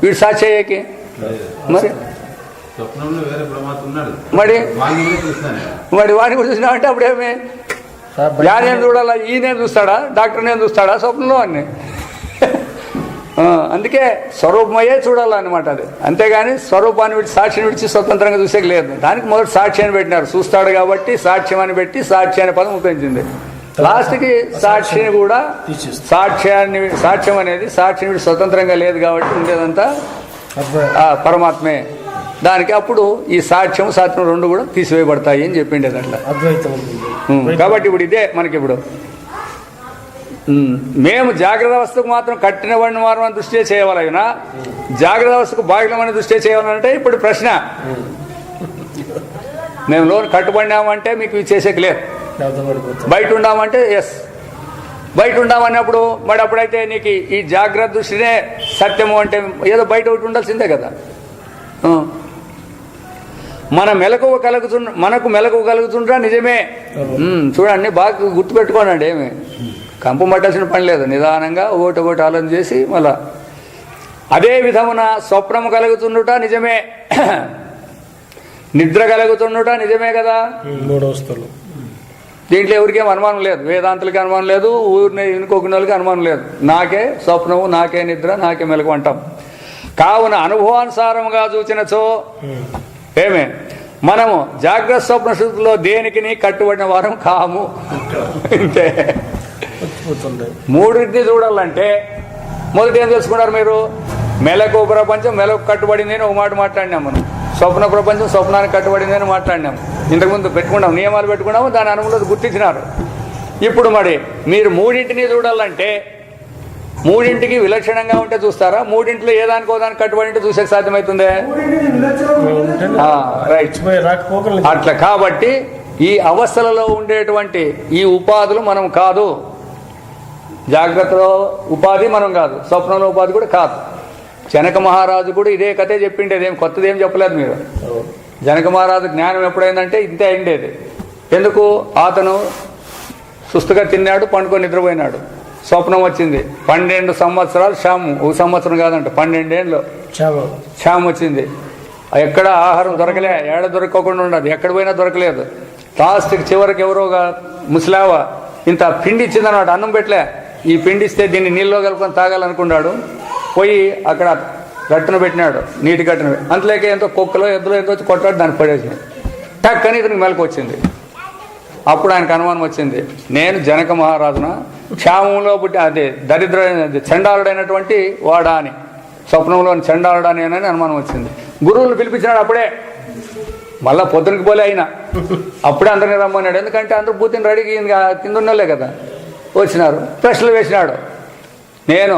వీడు సాక్షి అయ్యేకి మరి వాడిని కూడా చూసినావంటే అప్పుడేమి యానేం చూడాలా? ఈయనేం చూస్తాడా? డాక్టర్ నేను చూస్తాడా స్వప్నంలో అన్ని? అందుకే స్వరూపమయ్యే చూడాలన్నమాట అది. అంతేగాని స్వరూపాన్ని విడిచి సాక్షిని విడిచి స్వతంత్రంగా చూసేకి లేదు. దానికి మొదటి సాక్షి అని పెట్టినారు. చూస్తాడు కాబట్టి సాక్ష్యం అని పెట్టి సాక్షి అనే పదం ఉపయోగించింది. లాస్ట్కి సాక్షిని కూడా సాక్ష్యం అనేది సాక్షిని విడిచి స్వతంత్రంగా లేదు కాబట్టి ఉండేదంతా పరమాత్మే. దానికి అప్పుడు ఈ సాక్ష్యం సాత్యం రెండు కూడా తీసివేయబడతాయి అని చెప్పిండేది అట్లా. కాబట్టి ఇప్పుడు ఇదే మనకి ఇప్పుడు మేము జాగ్రత్త అవస్థకు మాత్రం కట్టిన వాడిని మాత్రం దృష్టి చేయవాలైనా జాగ్రత్త అవస్థకు బాగిలమైన దృష్టి చేయాలంటే ఇప్పుడు ప్రశ్న, మేము లోన్ కట్టుబడినామంటే మీకు ఇవి చేసేకి లేదు, బయట ఉండామంటే ఎస్ బయట ఉండామన్నప్పుడు మరి అప్పుడైతే నీకు ఈ జాగ్రత్త దృష్టినే సత్యము అంటే ఏదో బయట ఒకటి ఉండాల్సిందే కదా. మనకు మెలకువ కలుగుతుండ్రా నిజమే. చూడండి బాగా గుర్తుపెట్టుకోనండి, ఏమి కంపు పట్టాల్సిన పని లేదు. నిదానంగా ఒకటి ఆలోచన చేసి మళ్ళా అదే విధమున స్వప్నము కలుగుతుండుట నిజమే, నిద్ర కలుగుతుండుట నిజమే కదా. దీంట్లో ఎవరికేం అనుమానం లేదు, వేదాంతులకి అనుమానం లేదు, ఊరిని ఇనుకోకున్న వాళ్ళకి అనుమానం లేదు. నాకే స్వప్నము, నాకే నిద్ర, నాకే మెలకు అంటాం. కావున అనుభవానుసారముగా చూచినచో ఏమే మనము జాగ్రత్త స్వప్న స్థితిలో దేనికి కట్టుబడిన వారం కాము. అంటే మూడింటిని చూడాలంటే మొదటి ఏం తెలుసుకున్నారు మీరు? మెలకు ప్రపంచం మెలకు కట్టుబడింది అని ఒక మాట మాట్లాడినాం మనం. స్వప్న ప్రపంచం స్వప్నానికి కట్టుబడింది అని మాట్లాడినాం. ఇంతకుముందు పెట్టుకున్నాం, నియమాలు పెట్టుకున్నాము, దాని అనుమతులు గుర్తించినారు. ఇప్పుడు మరి మీరు మూడింటిని చూడాలంటే మూడింటికి విలక్షణంగా ఉంటే చూస్తారా? మూడింటిలో ఏదానికో దానికి కట్టుబడి ఉంటే చూసే సాధ్యమవుతుందే? రైట్. అట్లా కాబట్టి ఈ అవస్థలలో ఉండేటువంటి ఈ ఉపాధులు మనం కాదు. జాగ్రత్తలో ఉపాధి మనం కాదు, స్వప్నంలో ఉపాధి కూడా కాదు. జనక మహారాజు కూడా ఇదే కథే చెప్పిండేది, ఏం కొత్తది ఏం చెప్పలేదు మీరు. జనక మహారాజు జ్ఞానం ఎప్పుడైందంటే ఇంతే అయిండేది. ఎందుకు? అతను సుస్తుగా తిన్నాడు, పండుకొని నిద్రపోయినాడు, స్వప్నం వచ్చింది. 12 సంవత్సరాలు క్షాము, ఒక సంవత్సరం కాదంట, 12 ఏళ్ళు క్షాము వచ్చింది. ఎక్కడ ఆహారం దొరకలే, ఏడ దొరకకుండా ఉండదు, ఎక్కడ పోయినా దొరకలేదు. లాస్ట్కి చివరికి ఎవరో ముసలావ ఇంత పిండి ఇచ్చిందన్నమాట, అన్నం పెట్టలే. ఈ పిండి ఇస్తే దీన్ని నీళ్ళలో కలుపుకొని తాగాలనుకున్నాడు. పోయి అక్కడ గట్టును పెట్టినాడు, నీటి గట్టును. అంతలేక ఎంతో కుక్కలో ఎద్దులో ఎంతో వచ్చి కొట్టాడు, దాన్ని పడేసి టక్ అని ఇతనికి మెలకు వచ్చింది. అప్పుడు ఆయనకు అనుమానం వచ్చింది, నేను జనక మహారాజున క్షామంలో పుట్టి అదే దరిద్ర చండాలుడైనటువంటి వాడా అని, స్వప్నంలోని చండాలుడని అని అనుమానం వచ్చింది. గురువులను పిలిపించినాడు అప్పుడే. మళ్ళా పొద్దునకి పోలే అయినా అప్పుడే అందరిని రమ్మన్నాడు. ఎందుకంటే అందరూ పూర్తిని రెడీకి కింద ఉన్నోళ్ళే కదా. వచ్చినారు, ప్రశ్నలు వేసినాడు. నేను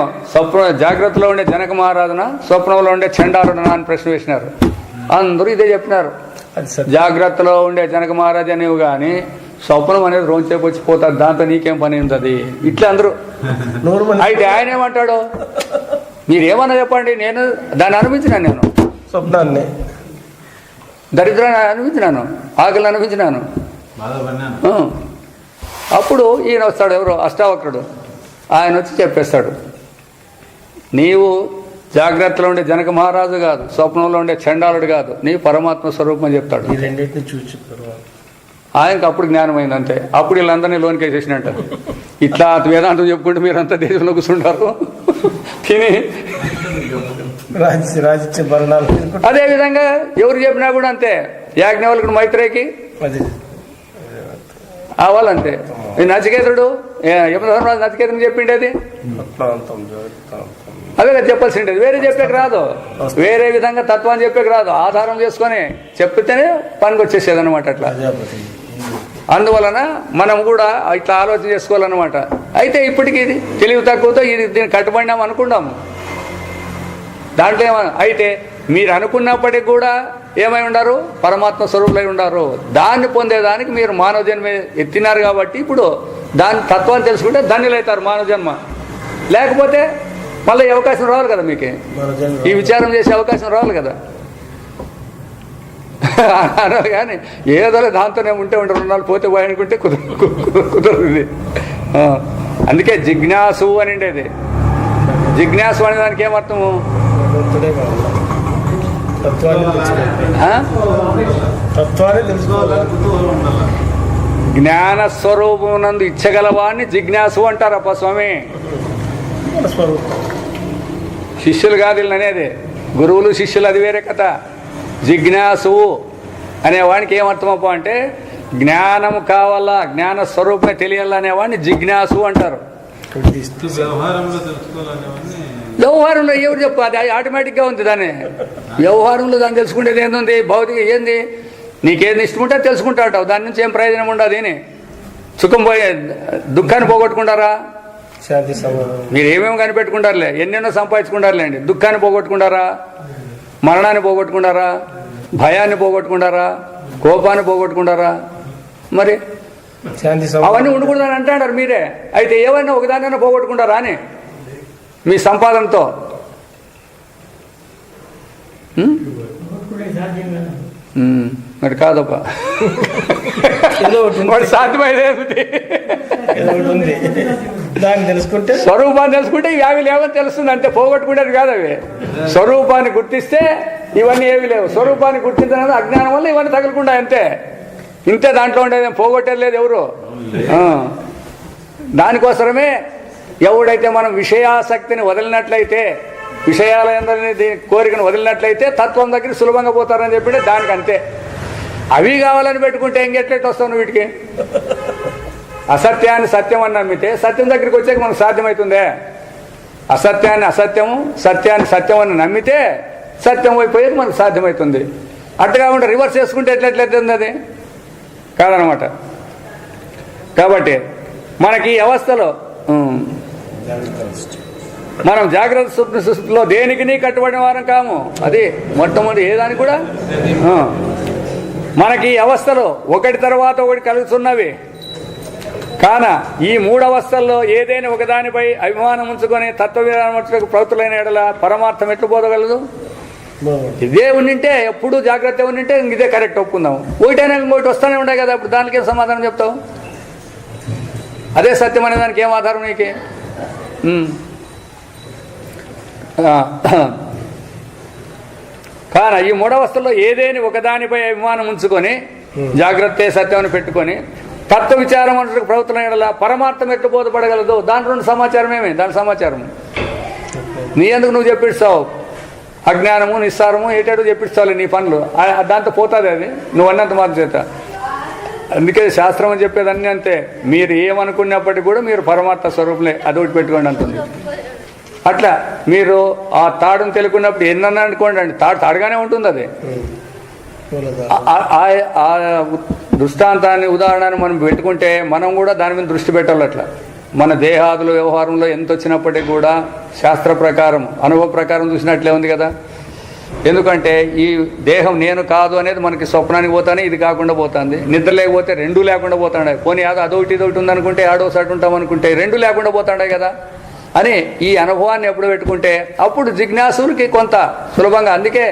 జాగ్రత్తలో ఉండే జనక మహారాజున, స్వప్నంలో ఉండే చండాలుడనా అని ప్రశ్న వేసినారు. అందరూ ఇదే చెప్పినారు, జాగ్రత్తలో ఉండే జనక మహారాజా నీవు కానీ స్వప్నం అనేది రోజుసేపు వచ్చి పోతాడు, దాంతో నీకేం పని ఉంది. ఇట్లా అందరూ. అయితే ఆయన ఏమంటాడు, మీరేమన్నా చెప్పండి, నేను దాన్ని అనుభవించినాను, నేను స్వప్నాన్ని దరిద్రాన్ని అనుభవించినాను, ఆకలిని అనుభవించినాను. అప్పుడు ఈయన వస్తాడు, ఎవరు అష్టావక్రుడు. ఆయన వచ్చి చెప్పేస్తాడు, నీవు జాగ్రత్తలో ఉండే జనక మహారాజు కాదు, స్వప్నంలో ఉండే చండాలుడు కాదు, నీ పరమాత్మ స్వరూపం అని చెప్తాడు. ఆయనకు అప్పుడు జ్ఞానం అయిందంతే. అప్పుడు వీళ్ళందరినీ లోనికి వేసేసినట్ట. ఇట్లా వేదాంతం చెప్పుకుంటూ మీరంతా దేశంలో కూర్చుంటారు తిని. అదే విధంగా ఎవరు చెప్పినా కూడా అంతే. యాజ్ఞవల్కుడు మైత్రేయికి వాళ్ళంతే. నచికేతుడు యమధర్మరాజు నచికేతుని చెప్పిండేది అవే కదా చెప్పాల్సి ఉండేది, వేరే చెప్పేకి రాదు, వేరే విధంగా తత్వాన్ని చెప్పేకి రాదు, ఆధారం చేసుకొని చెప్పితేనే పనికి వచ్చేసేది అనమాట. అట్లా అందువలన మనం కూడా ఇట్లా ఆలోచన చేసుకోవాలన్నమాట. అయితే ఇప్పటికి ఇది తెలివి తక్కువతో ఇది దీన్ని కట్టుబడినాం అనుకున్నాము. దాంట్లో అయితే మీరు అనుకున్నప్పటికి కూడా ఏమై ఉండారు, పరమాత్మ స్వరూపులై ఉండారు. దాన్ని పొందేదానికి మీరు మానవ జన్మ ఎత్తినారు కాబట్టి ఇప్పుడు దాని తత్వాన్ని తెలుసుకుంటే ధన్యులవుతారు మానవ జన్మ. లేకపోతే మళ్ళీ అవకాశం రావాలి కదా, మీకు ఈ విచారం చేసే అవకాశం రావాలి కదా. అన్నారు కానీ ఏదో దాంతోనే ఉంటే 2 నాళ్ళు పోతే పోయనుకుంటే కుదరదు. అందుకే జిజ్ఞాసు అని ఉండేది. జిజ్ఞాసు అనే దానికి ఏమర్థము? జ్ఞానస్వరూపమునందు ఇచ్చగలవాన్ని జిజ్ఞాసు అంటారు అప్ప స్వామి. శిష్యులు కాదు వీళ్ళని అనేది, గురువులు శిష్యులు అది వేరే కథ. జిజ్ఞాసు అనేవాడికి ఏమర్థమప్ప అంటే జ్ఞానము కావాలా, జ్ఞాన స్వరూపమే తెలియాలా అనేవాడిని జిజ్ఞాసు అంటారు. వ్యవహారంలో ఎవరు చెప్పు, అది ఆటోమేటిక్గా ఉంది. దాన్ని వ్యవహారంలో దాన్ని తెలుసుకునేది ఏంది, భౌతిక ఏంది, నీకేది ఇష్టం ఉంటే తెలుసుకుంటా ఉంటావు, దాని నుంచి ఏం ప్రయోజనం ఉండదు. అని సుఖం పోయే దుఃఖాన్ని పోగొట్టుకుంటారా? మీరు ఏమేమి కనిపెట్టుకుంటారులే, ఎన్నెన్నో సంపాదించుకుంటారులే అండి. దుఃఖాన్ని పోగొట్టుకుంటారా? మరణాన్ని పోగొట్టుకుంటారా? భయాన్ని పోగొట్టుకుంటారా? కోపాన్ని పోగొట్టుకుంటారా? మరి అవన్నీ ఉండకూడదని అంటాడారు మీరే. అయితే ఏవైనా ఒకదానైనా పోగొట్టుకుంటారా అని మీ సంపాదనతో? మరి కాదప్ప, వాడు సాధ్యమైనది. దాన్ని తెలుసుకుంటే, స్వరూపాన్ని తెలుసుకుంటే ఇవి ఏవి లేవని తెలుస్తుంది అంతే. పోగొట్టుకునేది కాదు అవి. స్వరూపాన్ని గుర్తిస్తే ఇవన్నీ ఏవి లేవు. స్వరూపాన్ని గుర్తించిన అజ్ఞానం వల్ల ఇవన్నీ తగులుకుండా అంతే. ఇంతే, దాంట్లో ఉండేది పోగొట్టేది లేదు ఎవరు. దానికోసమే ఎవడైతే మనం విషయాసక్తిని వదిలినట్లయితే, విషయాలందరినీ కోరికను వదిలినట్లయితే తత్వం దగ్గర సులభంగా పోతారని చెప్పి దానికి అంతే. అవి కావాలని పెట్టుకుంటే ఇంకెట్లయితే వస్తావు వీటికి? అసత్యాన్ని సత్యం అని నమ్మితే సత్యం దగ్గరికి వచ్చాక మనకు సాధ్యమవుతుందే. అసత్యాన్ని అసత్యము, సత్యాన్ని సత్యం అని నమ్మితే సత్యం అయిపోయేది మనకు సాధ్యమవుతుంది. అట్లా కాకుండా రివర్స్ చేసుకుంటే ఎట్లయితుంది అది కాదనమాట. కాబట్టి మనకి ఈ అవస్థలో మనం జాగ్రత్త సుస్థితిలో దేనికి కట్టుబడిన వారం కాము. అది మొట్టమొదటి ఏదానికి కూడా మనకి ఈ అవస్థలో ఒకటి తర్వాత ఒకటి కలుగుతున్నవి. కాన ఈ 3 అవస్థల్లో ఏదైనా ఒకదానిపై అభిమానం ఉంచుకొని తత్వ విధానం ప్రవృత్తులైన ఎడల పరమార్థం ఎట్లు పోదగలదు? ఇదే ఉండింటే, ఎప్పుడు జాగ్రత్త ఉండింటే ఇదే కరెక్ట్ ఒప్పుకుందాం. ఒకటైనా ఇంకోటి వస్తూనే ఉండే కదా, అప్పుడు దానికి ఏం సమాధానం చెప్తావు? అదే సత్యం అనే దానికి ఏం ఆధారం నీకే? కానీ ఈ 3 అవస్థల్లో ఏదేని ఒకదానిపై అభిమానం ఉంచుకొని జాగ్రత్త సత్యం అని పెట్టుకొని తత్వ విచారం అంటే ప్రవృత్తుల పరమార్థం ఎట్లు బోధపడగలదు? దాని 2 సమాచారం ఏమి? దాని సమాచారం నీ ఎందుకు నువ్వు చెప్పిస్తావు? అజ్ఞానము నిస్సారము ఏటాడు చెప్పిస్తావు నీ పనులు, దాంతో పోతుంది అది నువ్వు అన్నంత మాత్రం చేత. అందుకే శాస్త్రం అని చెప్పేది అన్నీ అంతే. మీరు ఏమనుకున్నప్పటికీ కూడా మీరు పరమార్థ స్వరూపులే, అదొకటి పెట్టుకోండి అంటుంది. అట్లా మీరు ఆ తాడును తెలుకున్నప్పుడు ఎన్నన్నా అనుకోండి అండి, తాడుగానే ఉంటుంది అది. ఆ దృష్టాంతాన్ని ఉదాహరణని మనం పెట్టుకుంటే మనం కూడా దాని మీద దృష్టి పెట్టాలి. అట్లా మన దేహాదుల వ్యవహారంలో ఎంత వచ్చినప్పటికీ కూడా శాస్త్ర ప్రకారం అనుభవ ప్రకారం చూసినట్లే ఉంది కదా. ఎందుకంటే ఈ దేహం నేను కాదు అనేది మనకి స్వప్నానికి పోతానే ఇది కాకుండా పోతుంది, నిద్ర లేకపోతే 2 లేకుండా పోతాడే. పోనీ అదొకటి ఇదొకటి ఉందనుకుంటే ఆడోసారి ఉంటాం అనుకుంటే 2 లేకుండా పోతాడే కదా అని ఈ అనుభవాన్ని ఎప్పుడు పెట్టుకుంటే అప్పుడు జిజ్ఞాసులకి కొంత సులభంగా. అందుకే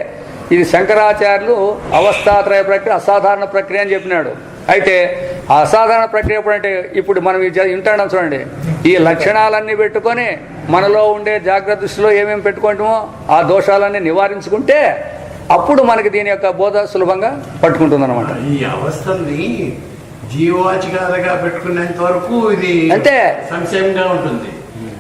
ఇది శంకరాచార్యులు అవస్థాత్రయ ప్రక్రియ అసాధారణ ప్రక్రియ అని చెప్పినాడు. అయితే ఆ అసాధారణ ప్రక్రియ ఎప్పుడంటే ఇప్పుడు మనం వింటాం చూడండి, ఈ లక్షణాలన్నీ పెట్టుకొని మనలో ఉండే జాగ్రత్త దృష్టిలో ఏమేమి పెట్టుకుంటామో ఆ దోషాలన్నీ నివారించుకుంటే అప్పుడు మనకి దీని యొక్క బోధ సులభంగా పట్టుకుంటుంది అనమాట. ఈ అవస్థల్ని జీవవాచికాలుగా పెట్టుకునేంత వరకు ఇది అంటే సంశయంగా ఉంటుంది.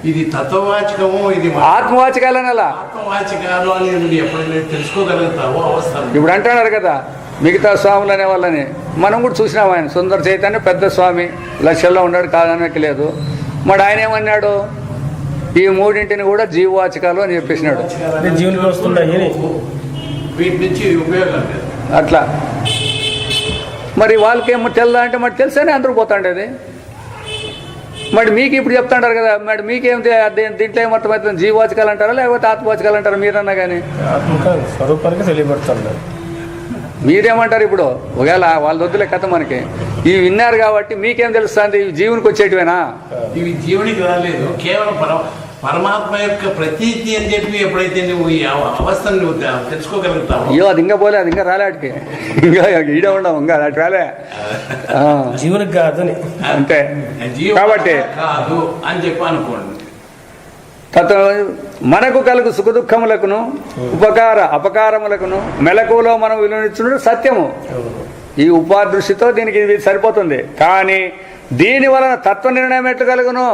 ఇది తత్వవాచకము, ఇది ఆత్మవాచకాలని అలా ఆత్మవాచకాలు అని ఎప్పుడైనా తెలుసుకోగలుగుతావో అవస్థలు. ఇప్పుడు అంటున్నారు కదా మిగతా స్వాములు అనే వాళ్ళని, మనం కూడా చూసినాం. ఆయన సుందర చైతన్య పెద్ద స్వామి, లక్షల్లో ఉన్నాడు కాదనకి లేదు. మరి ఆయన ఏమన్నాడు? ఈ మూడింటిని కూడా జీవవాచకాలు అని చెప్పేసినాడు. అంటే జీవునికి వస్తున్నాయి అని. వీటి నుంచి ఉపయోగం లేదు. అట్లా మరి వాళ్ళకేమో తెల్దా అంటే మరి తెలుసనే అందరూ పోతాండేది. మరి మీకు ఇప్పుడు చెప్తాంటారు కదా, మరి మీకేం దీంట్లో ఏమర్థమవుతుంది? జీవవాచకాలు అంటారా లేకపోతే ఆత్మవాచకాలు అంటారా మీరన్నా కానీ? ఆత్మక స్వరూపానికి తెలియబడుతుంది. మీరేమంటారు ఇప్పుడు? ఒకవేళ వాళ్ళ వద్దులే కథ మనకి. ఇవి విన్నారు కాబట్టి మీకేం తెలుస్తుంది? ఇవి జీవునికి వచ్చేటివేనా? ఇవి జీవునికి రాలేదు, కేవలం పరమాత్మ యొక్క ప్రతీతి అని చెప్పి ఎప్పుడైతే నువ్వు ఈ అవస్థను నువ్వు తెలుసుకోగలుగుతావు. అయ్యో అది ఇంకా పోలే, అది ఇంకా రాలే అటుకి, ఇంకా ఈడే ఉండవు, ఇంకా అటు రాలే. జీవునికి కాదని అంటే జీవ కాబట్టి కాదు అని చెప్పి అనుకోండి. మనకు కలుగు సుఖ దుఃఖములకును ఉపకార అపకారములకును మెలకువలో మనం విలువనిచ్చుడు సత్యము. ఈ ఉపాదృష్టితో దీనికి ఇది సరిపోతుంది. కానీ దీని వలన తత్వ నిర్ణయం ఎట్లు కలుగును?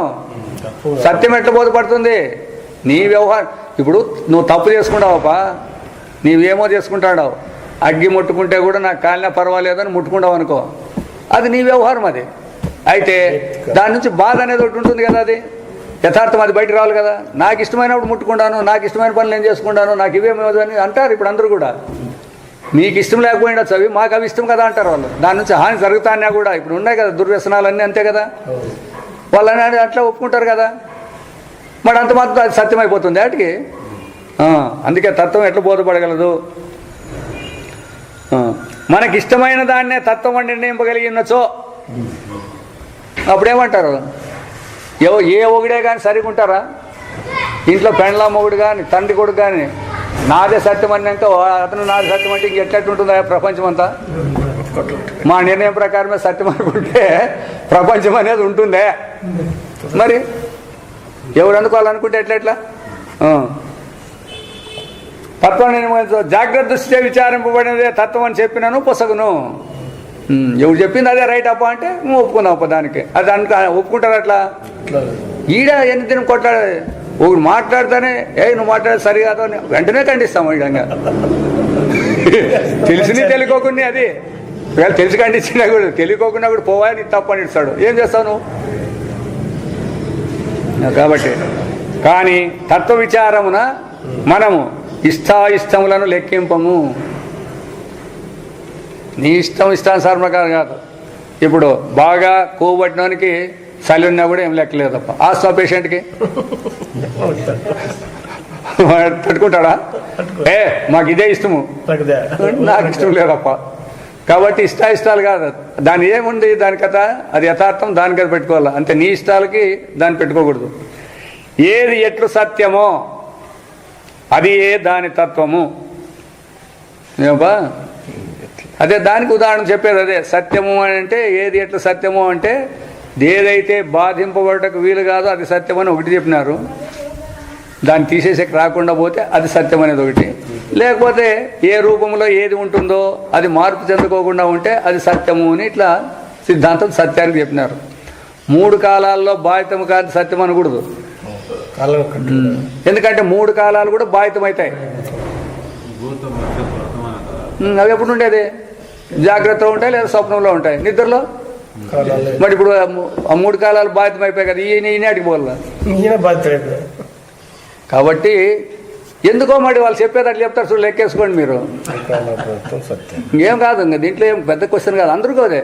సత్యం ఎట్లా బోధపడుతుంది? నీ వ్యవహారం ఇప్పుడు నువ్వు తప్పు చేసుకుంటావప్పా, నీవేమో చేసుకుంటావు. అగ్గి ముట్టుకుంటే కూడా నాకు కాలినా పర్వాలేదని ముట్టుకుంటావు అనుకో, అది నీ వ్యవహారం. అది అయితే దాని నుంచి బాధ అనేది ఒకటి ఉంటుంది కదా, అది యథార్థం, అది బయటకు రావాలి కదా. నాకు ఇష్టమైనప్పుడు ముట్టుకుంటాను, నాకు ఇష్టమైన పనులు నేను చేసుకుంటాను, నాకు ఇవేమో అని అంటారు ఇప్పుడు అందరూ కూడా. మీకు ఇష్టం లేకపోయినా చవి మాకు అవి ఇష్టం కదా అంటారు వాళ్ళు. దాని నుంచి హాని జరుగుతాన్నా కూడా ఇప్పుడు ఉన్నాయి కదా దుర్వ్యసనాలన్నీ, అంతే కదా. వాళ్ళని అట్లా ఒప్పుకుంటారు కదా. మరి అంత మాత్రం అది సత్యం అయిపోతుంది వాటికి. అందుకే తత్వం ఎట్లా బోధపడగలదు? మనకి ఇష్టమైన దాన్నే తత్వం అని నిర్ణయింపగలిగి ఉన్నచో అప్పుడేమంటారు? ఏ ఒకడే కానీ సరిగా ఉంటారా? ఇంట్లో పెండ్లా మొగుడు కానీ తండ్రి కొడుకు కానీ నాదే సత్యం అన్నాక అతను నాది సత్యం అంటే ఇంక ఎట్లెట్టుంటుందా ప్రపంచం అంతా? మా నిర్ణయం ప్రకారమే సత్యం అనుకుంటే ప్రపంచం అనేది ఉంటుందే. మరి ఎవరు అనుకోవాలనుకుంటే ఎట్లా? తత్వం జాగ్రత్త దృష్టితో విచారింపబడినదే తత్వం అని చెప్పినాను పొసగును. ఎవరు చెప్పింది అదే రైట్ అప్ప అంటే నువ్వు ఒప్పుకున్నావు అప్ప దానికి. అది ఒప్పుకుంటారు అట్లా. ఈడ ఎన్ని దినం కొట్లాడే ఒకడు మాట్లాడితేనే నువ్వు మాట్లాడేది సరికాదు అని వెంటనే ఖండిస్తాము. ఈడంగా తెలిసిని తెలియకోకుండా, అది తెలిసి ఖండించినా కూడా తెలియకోకుండా కూడా పోవా నీ తప్పు అని ఇస్తాడు. ఏం చేస్తావు నువ్వు? కాబట్టి కానీ తత్వ విచారమున మనము ఇష్టాయిష్టములను లెక్కింపము. నీ ఇష్టానుసారం ప్రకారం కాదు. ఇప్పుడు బాగా కోవబట్టినోనికి చలి ఉన్నా కూడా ఏం లెక్కలేదు తప్ప. ఆస్మా పేషెంట్కి పెట్టుకుంటాడా? మాకు ఇదే ఇష్టము, నాకు ఇష్టం లేదప్ప. కాబట్టి ఇష్టాలు కాదు. దాని ఏముంది దాని కథ, అది యథార్థం, దాని కథ పెట్టుకోవాలి అంతే. నీ ఇష్టాలకి దాన్ని పెట్టుకోకూడదు. ఏది ఎట్లు సత్యమో అది దాని తత్వము. ఏమబ్బా అదే దానికి ఉదాహరణ చెప్పేది అదే. సత్యము అని అంటే ఏది ఎట్లా సత్యము అంటే ఏదైతే బాధింపబడటకు వీలు కాదో అది సత్యం అని ఒకటి చెప్పినారు. దాన్ని తీసేసేకి రాకుండా పోతే అది సత్యం అనేది ఒకటి. లేకపోతే ఏ రూపంలో ఏది ఉంటుందో అది మార్పు చెందుకోకుండా ఉంటే అది సత్యము అని ఇట్లా సిద్ధాంతం సత్యానికి చెప్పినారు. 3 కాలాల్లో బాధితం కాదు సత్యం అనకూడదు. ఎందుకంటే 3 కాలాలు కూడా బాధితం అవుతాయి. అవి ఎప్పుడు ఉండేది? జాగ్రత్తలో ఉంటాయి లేదా స్వప్నంలో ఉంటాయి, నిద్రలో. మరి ఇప్పుడు ఆ 3 కాలాలు బాధితం అయిపోయాయి కదా, ఈనాటికి పోవాల. కాబట్టి ఎందుకో మరి వాళ్ళు చెప్పేది అట్లా చెప్తారు చూడు, లెక్కేసుకోండి మీరు. ఇంకేం కాదు, ఇంకా దీంట్లో ఏం పెద్ద క్వశ్చన్ కాదు. అందరికీ అదే.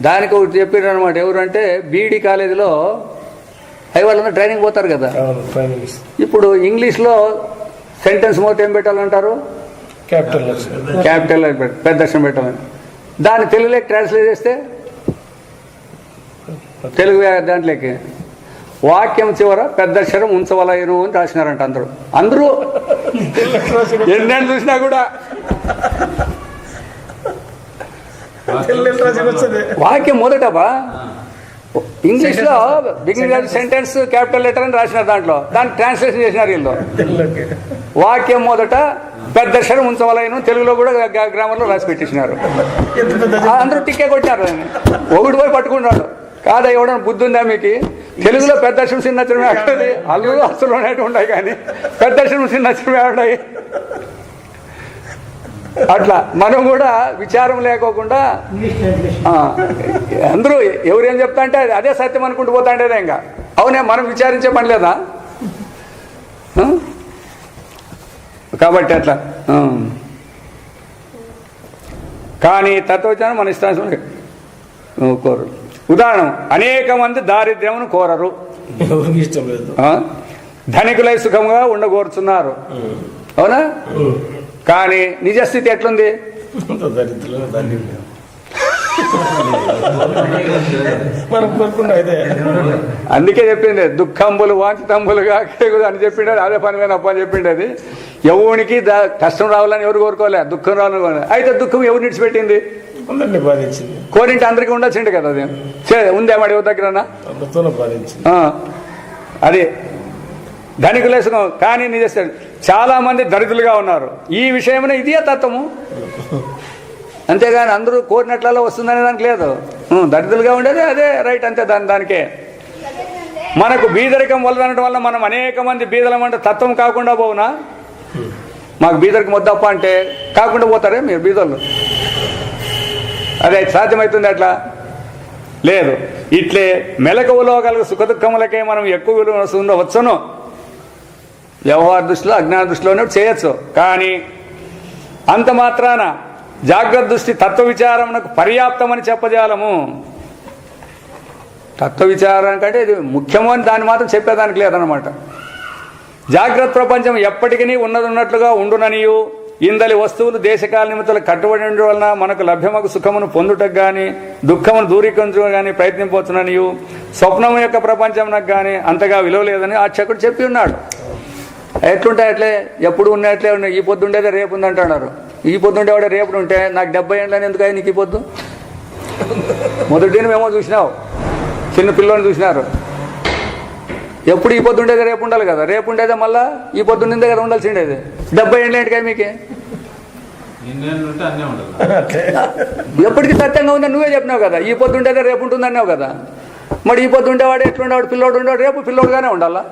దానికి ఒకటి చెప్పారు అనమాట. ఎవరంటే బీఈడి కాలేజీలో అవి వాళ్ళందరూ ట్రైనింగ్ పోతారు కదా. ఇప్పుడు ఇంగ్లీష్లో సెంటెన్స్ మొత్తం ఏం పెట్టాలంటారు? క్యాపిటల్ పెద్ద అక్షరం పెట్టాలని. దాన్ని తెలుగులోకి ట్రాన్స్లేట్ చేస్తే తెలుగు దాంట్లోకి వాక్యం చివర పెద్ద అక్షరం ఉంచవలయను అని రాసినారంట అందరూ ఎన్నేళ్ళు చూసినా కూడా. వాక్యం మొదటబా ఇంగ్లీష్లో beginning of sentence capital letter అని రాసినారు, దాంట్లో దాన్ని ట్రాన్స్లేషన్ చేసినారు వీళ్ళు. వాక్యం మొదట పెద్ద అక్షరం ఉంచవలయను తెలుగులో కూడా గ్రామర్లో రాసి పెట్టేసినారు. అందరూ టిక్కే కొట్టినారు. ఒకటి పోయి పట్టుకున్నాడు. కాదా ఎవడన్నా బుద్ధి ఉందా మీకు? తెలుగులో పెద్ద అక్షరం చిన్న అక్షరమే అక్కడది, అల్లు అసలు ఉన్నాయి కానీ పెద్ద అక్షరం చిన్న అక్షరమే ఉన్నాయి. అట్లా మనం కూడా విచారం లేకోకుండా అందరూ ఎవరేం చెప్తా అంటే అదే సత్యం అనుకుంటూ పోతా అంటే ఇంకా అవునే మనం విచారించే పని లేదా? కాబట్టి అట్లా కానీ తత్వజ్ఞానం మన ఇష్టానుసారం కోరరు. ఉదాహరణ, అనేక మంది దారిద్ర్యమును కోరరు, ఎవరికి ఇష్టం లేదు. ధనికులై సుఖంగా ఉండగోరుచున్నారు, అవునా? కానీ నిజస్థితి ఎట్లుంది? దరిద్రులు దాన్ని మనం కోరుకుండా అయితే అందుకే చెప్పింది దుఃఖంబులు వాంఛితంబులుగా అని చెప్పిండే, అదే పనిమైనప్ప అని చెప్పిండే. అది ఎవరికి కష్టం రావాలని ఎవరు కోరుకోలే, దుఃఖం రావాలని. అయితే దుఃఖం ఎవరు నిడిచిపెట్టింది? అందరినీ బాధించింది. కోరింటి అందరికీ ఉండొచ్చిండు కదా, అది ఉందేమాడు ఎవరి దగ్గర బాధించింది. అది ధనికులే సుఖం. కానీ నిజ చాలా మంది దరిద్రులుగా ఉన్నారు. ఈ విషయమైన ఇదే తత్వము, అంతేగాని అందరూ కోరినట్లలో వస్తుందనే దానికి లేదు. దరిద్రులుగా ఉండేది అదే రైట్, అంతే. దానికే మనకు బీదరికం వల్ల మనం అనేక మంది బీదలమంటే తత్వం కాకుండా పోవునా? మాకు బీదరికి మొద్దప్ప అంటే కాకుండా పోతారే మీరు బీదలు? అదే సాధ్యమవుతుంది అట్లా? లేదు. ఇట్లే మెలకువలో కలుగు సుఖదుఖములకే మనం ఎక్కువ విలువ ఉండవచ్చును. వ్యవహార దృష్టిలో అజ్ఞాన దృష్టిలోనే చేయొచ్చు. కానీ అంత మాత్రాన జాగ్రత్త దృష్టి తత్వ విచారమునకు పర్యాప్తమని చెప్పజాలము. తత్వ విచారం కంటే ఇది ముఖ్యము అని దాన్ని మాత్రం చెప్పేదానికి లేదనమాట. జాగ్రత్త ప్రపంచం ఎప్పటికీ ఉన్నట్లుగా ఉండుననియు, ఇందలి వస్తువులు దేశకాల నిమిత్తాలు కట్టుబడి ఉండడం వలన మనకు లభ్యమగు సుఖమును పొందుటకు కానీ దుఃఖమును దూరీకరించడం కానీ ప్రయత్నించవచ్చుననియు, స్వప్నము యొక్క ప్రపంచమునకు కానీ అంతగా విలువ లేదని ఆక్షకుడు చెప్పి ఉన్నాడు. ఎట్లుంటాయి అట్లే, ఎప్పుడు ఉన్నట్లే ఉన్నాయి. ఈ పొద్దు ఉండేదే రేపు ఉంది అంటున్నారు. ఈ పొద్దు ఉండేవాడే రేపు ఉంటే నాకు 70 ఏళ్ళని ఎందుకు నీకు ఈ పొద్దు? మొదటి మేమో చూసినావు, చిన్న పిల్లల్ని చూసినారు. ఎప్పుడు ఈ పొద్దు ఉండేది రేపు ఉండాలి కదా, రేపు ఉండేదే మళ్ళా ఈ పొద్దు ఉండే కదా ఉండాల్సిండేది. 70 ఏళ్ళు ఏంటికాయ మీకే? ఎప్పటికీ సత్యంగా ఉందని నువ్వే చెప్పినావు కదా. ఈ పొద్దు ఉండేదే రేపు ఉంటుంది అన్నావు కదా. మరి ఈ పొద్దు ఉండేవాడు ఎట్లుండేవాడు? పిల్లోడు ఉండేవాడు రేపు పిల్లోడుగానే ఉండాలా,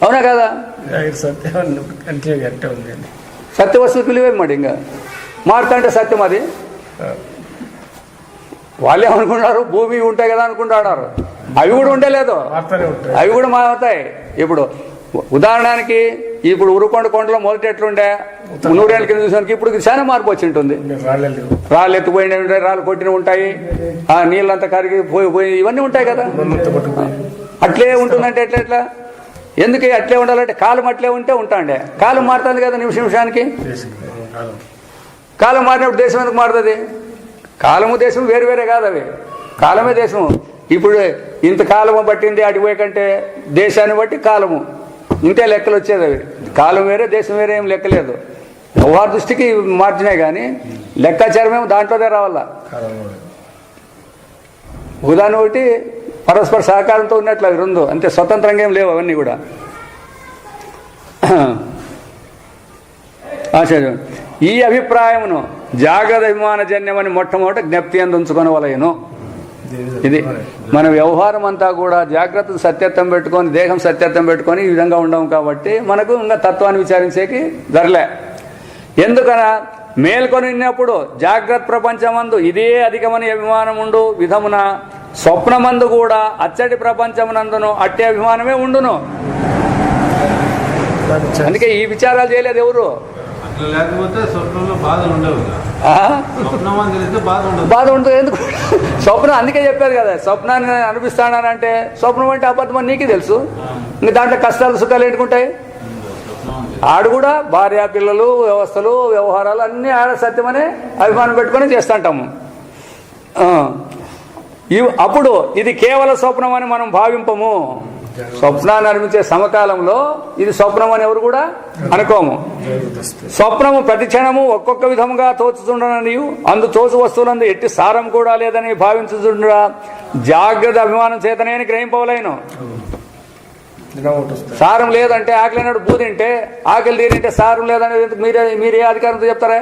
అవునా కదా? సత్య వస్తువు పిలివే మరి ఇంకా మారుతా అంటే సత్యం అది. వాళ్ళు ఏమనుకుంటారు, భూమి ఉంటాయి కదా అనుకుంటున్నారు. అవి కూడా ఉండలేదు, అవి కూడా మారుతాయి. ఇప్పుడు ఉదాహరణకి ఇప్పుడు ఉరుకొండ కొండలో మొదటి ఎట్లుండే 100 ఏళ్ళ కింద చూసానికి ఇప్పుడు చాలా మార్పు వచ్చి ఉంటుంది. రాళ్ళు ఎత్తుపోయినవి ఉంటాయి, రాళ్ళు కొట్టినవి ఉంటాయి, ఆ నీళ్ళంతా కరిగి పోయి ఇవన్నీ ఉంటాయి కదా. అట్లే ఉంటుందంటే ఎట్లా? ఎందుకు అట్లే ఉండాలంటే కాలం అట్లే ఉంటే ఉంటాండే. కాలం మారుతుంది కదా నిమిషానికి. కాలం మారినప్పుడు దేశం ఎందుకు మారుతుంది? కాలము దేశం వేరు వేరే కాదు, అవి కాలమే దేశము. ఇప్పుడు ఇంత కాలము పట్టింది అటుపోయి కంటే దేశాన్ని బట్టి కాలము ఇంతే లెక్కలు వచ్చేది. అవి కాలం వేరే దేశం వేరే ఏం లెక్కలేదు. వ్యవహార దృష్టికి మార్చినాయి కానీ లెక్కాచారం ఏమో దాంట్లోనే రావాలా. ఉదాహరణ ఒకటి పరస్పర సహకారంతో ఉన్నట్లు అవి రెండు, అంతే. స్వతంత్రంగా ఏం లేవు అవన్నీ కూడా. ఆచార్యం ఈ అభిప్రాయమును జాగ్రత్త అభిమానజన్యమని మొట్టమొదట జ్ఞప్తి అందు ఉంచుకొనవలెను. ఇది మన వ్యవహారం అంతా కూడా జాగ్రత్త సత్యత్వం పెట్టుకొని, దేహం సత్యత్వం పెట్టుకొని ఈ విధంగా ఉండము కాబట్టి మనకు ఇంకా తత్వాన్ని విచారించేకి ధరలే. ఎందుకన మేల్కొని ఉన్నప్పుడు జాగ్రత్త ప్రపంచమందు ఇదే అధికమని అభిమానం ఉండు విధమున స్వప్నమందు కూడా అచ్చటి ప్రపంచమునందును అట్టే అభిమానమే ఉండును. అందుకే ఈ విచారాలు చేయలేదు ఎవరు. లేకపోతే స్వప్నంలో బాధలు ఉండవు, బాధ ఉంటుంది. ఎందుకు స్వప్నం? అందుకే చెప్పారు కదా, స్వప్నాన్ని అనిపిస్తానంటే స్వప్నం అంటే అబద్ధం అని నీకే తెలుసు. ఇంకా దాంట్లో కష్టాలు సుఖాలు ఏంటుకుంటాయి? ఆడు కూడా భార్య పిల్లలు వ్యవస్థలు వ్యవహారాలు అన్నీ ఆడ సత్యమనే అభిమానం పెట్టుకొని చేస్తుంటాము. అప్పుడు ఇది కేవల స్వప్నం అని మనం భావింపము. స్వప్నాన్ని నిర్మించే సమకాలంలో ఇది స్వప్నం అని ఎవరు కూడా అనుకోము. స్వప్నము ప్రతి క్షణము ఒక్కొక్క విధముగా తోచుతుండనని, అందు తోచు వస్తువులందు ఎట్టి సారం కూడా లేదని భావించుతుండ జాగ్రత్త అభిమానం చేతనే గ్రహింపవలేను. సారం లేదంటే ఆకలి అయినట్టు బూ తింటే, ఆకలి తీరింటే సారం లేదని మీరే అధికారంతో చెప్తారా?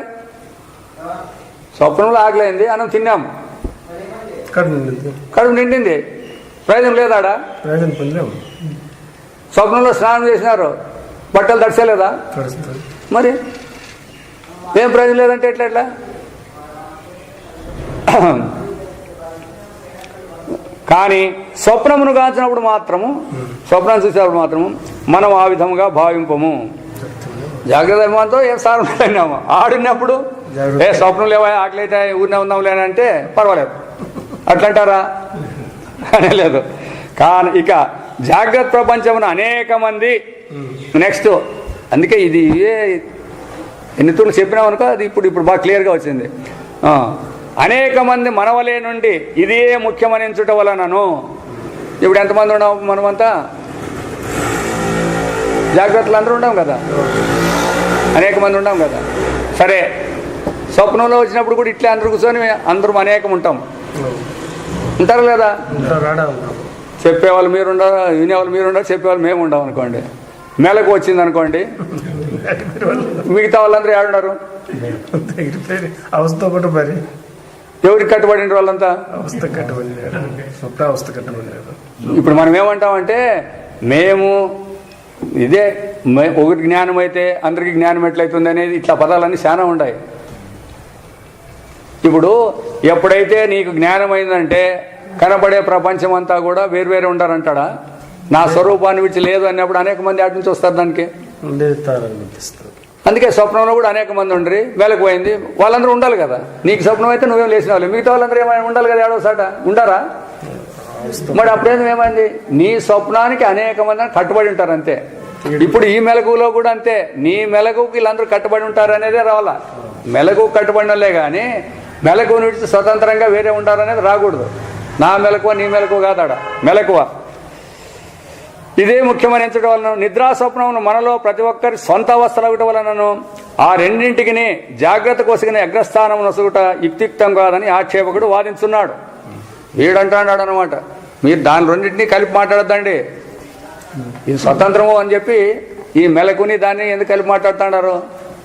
స్వప్నంలో ఆకలి అయింది, అన్నం తిన్నాము, కడుపు నిండింది, ప్రయోజనం లేదాడా? స్వప్నంలో స్నానం చేసినారు, బట్టలు తడిసేలేదా? మరి ఏం ప్రయోజనం లేదంటే ఎట్లా? కానీ స్వప్నమును గాంచినప్పుడు మాత్రము, స్వప్నాన్ని చూసేటప్పుడు మాత్రము మనం ఆ విధముగా భావింపము. జాగ్రత్త అభిమానంతో ఏం సార్ ఉన్నాము ఆడినప్పుడు ఏ స్వప్నం లేవా ఆకలి అయితే ఊరినే ఉందాం లేనంటే పర్వాలేదు అట్లంటారా అనలేదు. కానీ ఇక జాగ్రత్త ప్రపంచమున అనేక మంది నెక్స్ట్ అందుకే ఇది ఎన్ని తూర్లు చెప్పినామనుకో అది ఇప్పుడు బాగా క్లియర్గా వచ్చింది. అనేక మంది మనవలే నుండి ఇదే ముఖ్యమని ఎంచుట వలనను. ఇప్పుడు ఎంతమంది ఉన్నాం మనమంతా? జాగ్రత్తలు అందరూ ఉండాం కదా, అనేక మంది ఉండాం కదా. సరే స్వప్నంలో వచ్చినప్పుడు కూడా ఇట్లా అందరు కూర్చొని అందరం అనేకం ఉంటాం, ఉంటారు లేదా? చెప్పేవాళ్ళు మీరు ఉండరు, వినేవాళ్ళు మీరు ఉండరు, చెప్పేవాళ్ళు మేము ఉండాం అనుకోండి. మెలకు వచ్చింది అనుకోండి, మిగతా వాళ్ళందరూ ఏడున్నారు? అవస్థ ఒకటి మరి ఎవరికి కట్టుబడిన వాళ్ళంతా అవస్థ కట్టుబడి. ఇప్పుడు మనం ఏమంటామంటే మేము ఇదే ఒకరికి జ్ఞానం అయితే అందరికి జ్ఞానం ఎట్లయితుంది అనేది ఇట్లా పదాలన్నీ చాలా ఉన్నాయి. ఇప్పుడు ఎప్పుడైతే నీకు జ్ఞానం అయిందంటే కనబడే ప్రపంచం అంతా కూడా వేరువేరు ఉండారంటాడా? నా స్వరూపాన్ని విడిచి లేదు అన్నప్పుడు అనేక మంది అటు నుంచి వస్తారు దానికి. అందుకే స్వప్నంలో కూడా అనేక మంది ఉండరు, వేలకు పోయింది వాళ్ళందరూ ఉండాలి కదా. నీకు స్వప్నం అయితే నువ్వేం లేచిన వాళ్ళు, మిగతా వాళ్ళందరూ ఏమైనా ఉండాలి కదా, ఏడోసాట ఉండారా? మరి అప్పుడేం ఏమైంది? నీ స్వప్నానికి అనేక మంది కట్టుబడి ఉంటారు అంతే. ఇప్పుడు ఈ మెలకులో కూడా అంతే, నీ మెలకుకి వీళ్ళందరూ కట్టుబడి ఉంటారు అనేదే రావాలా. మెలకు కట్టుబడినలే కానీ మెలకు నుంచి స్వతంత్రంగా వేరే ఉంటారు అనేది రాకూడదు. నా మెలకువ నీ మెలకువ కాదాడ మెలకువ. ఇదే ముఖ్యమని ఎంచడం వలన నిద్రా స్వప్నమును మనలో ప్రతి ఒక్కరి సొంత అవస్థలు అవటం వలనను ఆ రెండింటికి జాగ్రత్త కొసిగిన అగ్రస్థానం నొసగుట యుక్తియుక్తం కాదని ఆక్షేపకుడు వాదించున్నాడు. వీడంటాడు అనమాట, మీరు దాని రెండింటినీ కలిపి మాట్లాడద్దండి, ఇది స్వతంత్రము అని చెప్పి ఈ మెలకుని దాన్ని ఎందుకు కలిపి మాట్లాడుతున్నారు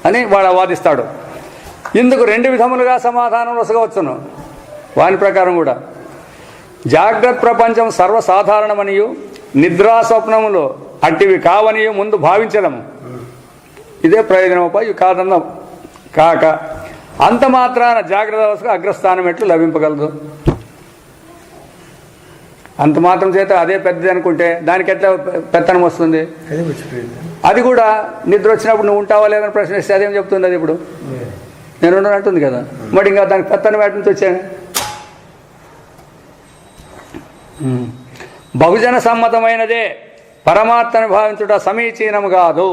అని వాడు వాదిస్తాడు. ఇందుకు రెండు విధములుగా సమాధానం వసగవచ్చును. వాని ప్రకారం కూడా జాగ్రత్త ప్రపంచం సర్వసాధారణమనియు నిద్రా స్వప్నములో అట్టివి కావనియు ముందు భావించడము ఇదే ప్రయోజనమపై కాదన్నాం కాక అంత మాత్రాన జాగ్రత్త అవస్థకు అగ్రస్థానం ఎట్లు లభింపగలదు? అంత మాత్రం చేత అదే పెద్దది అనుకుంటే దానికి ఎట్లా పెత్తనం వస్తుంది? అది కూడా నిద్ర వచ్చినప్పుడు నువ్వు ఉంటావా లేదని ప్రశ్నిస్తే అదేం చెప్తుంది? అది ఇప్పుడు నేను ఉండను అంటుంది కదా, మరి ఇంకా దానికి పెత్తనం ఎటు నుంచి వచ్చాను? బహుజన సమ్మతమైనదే పరమాత్మని భావించుట సమీచీనం కాదు.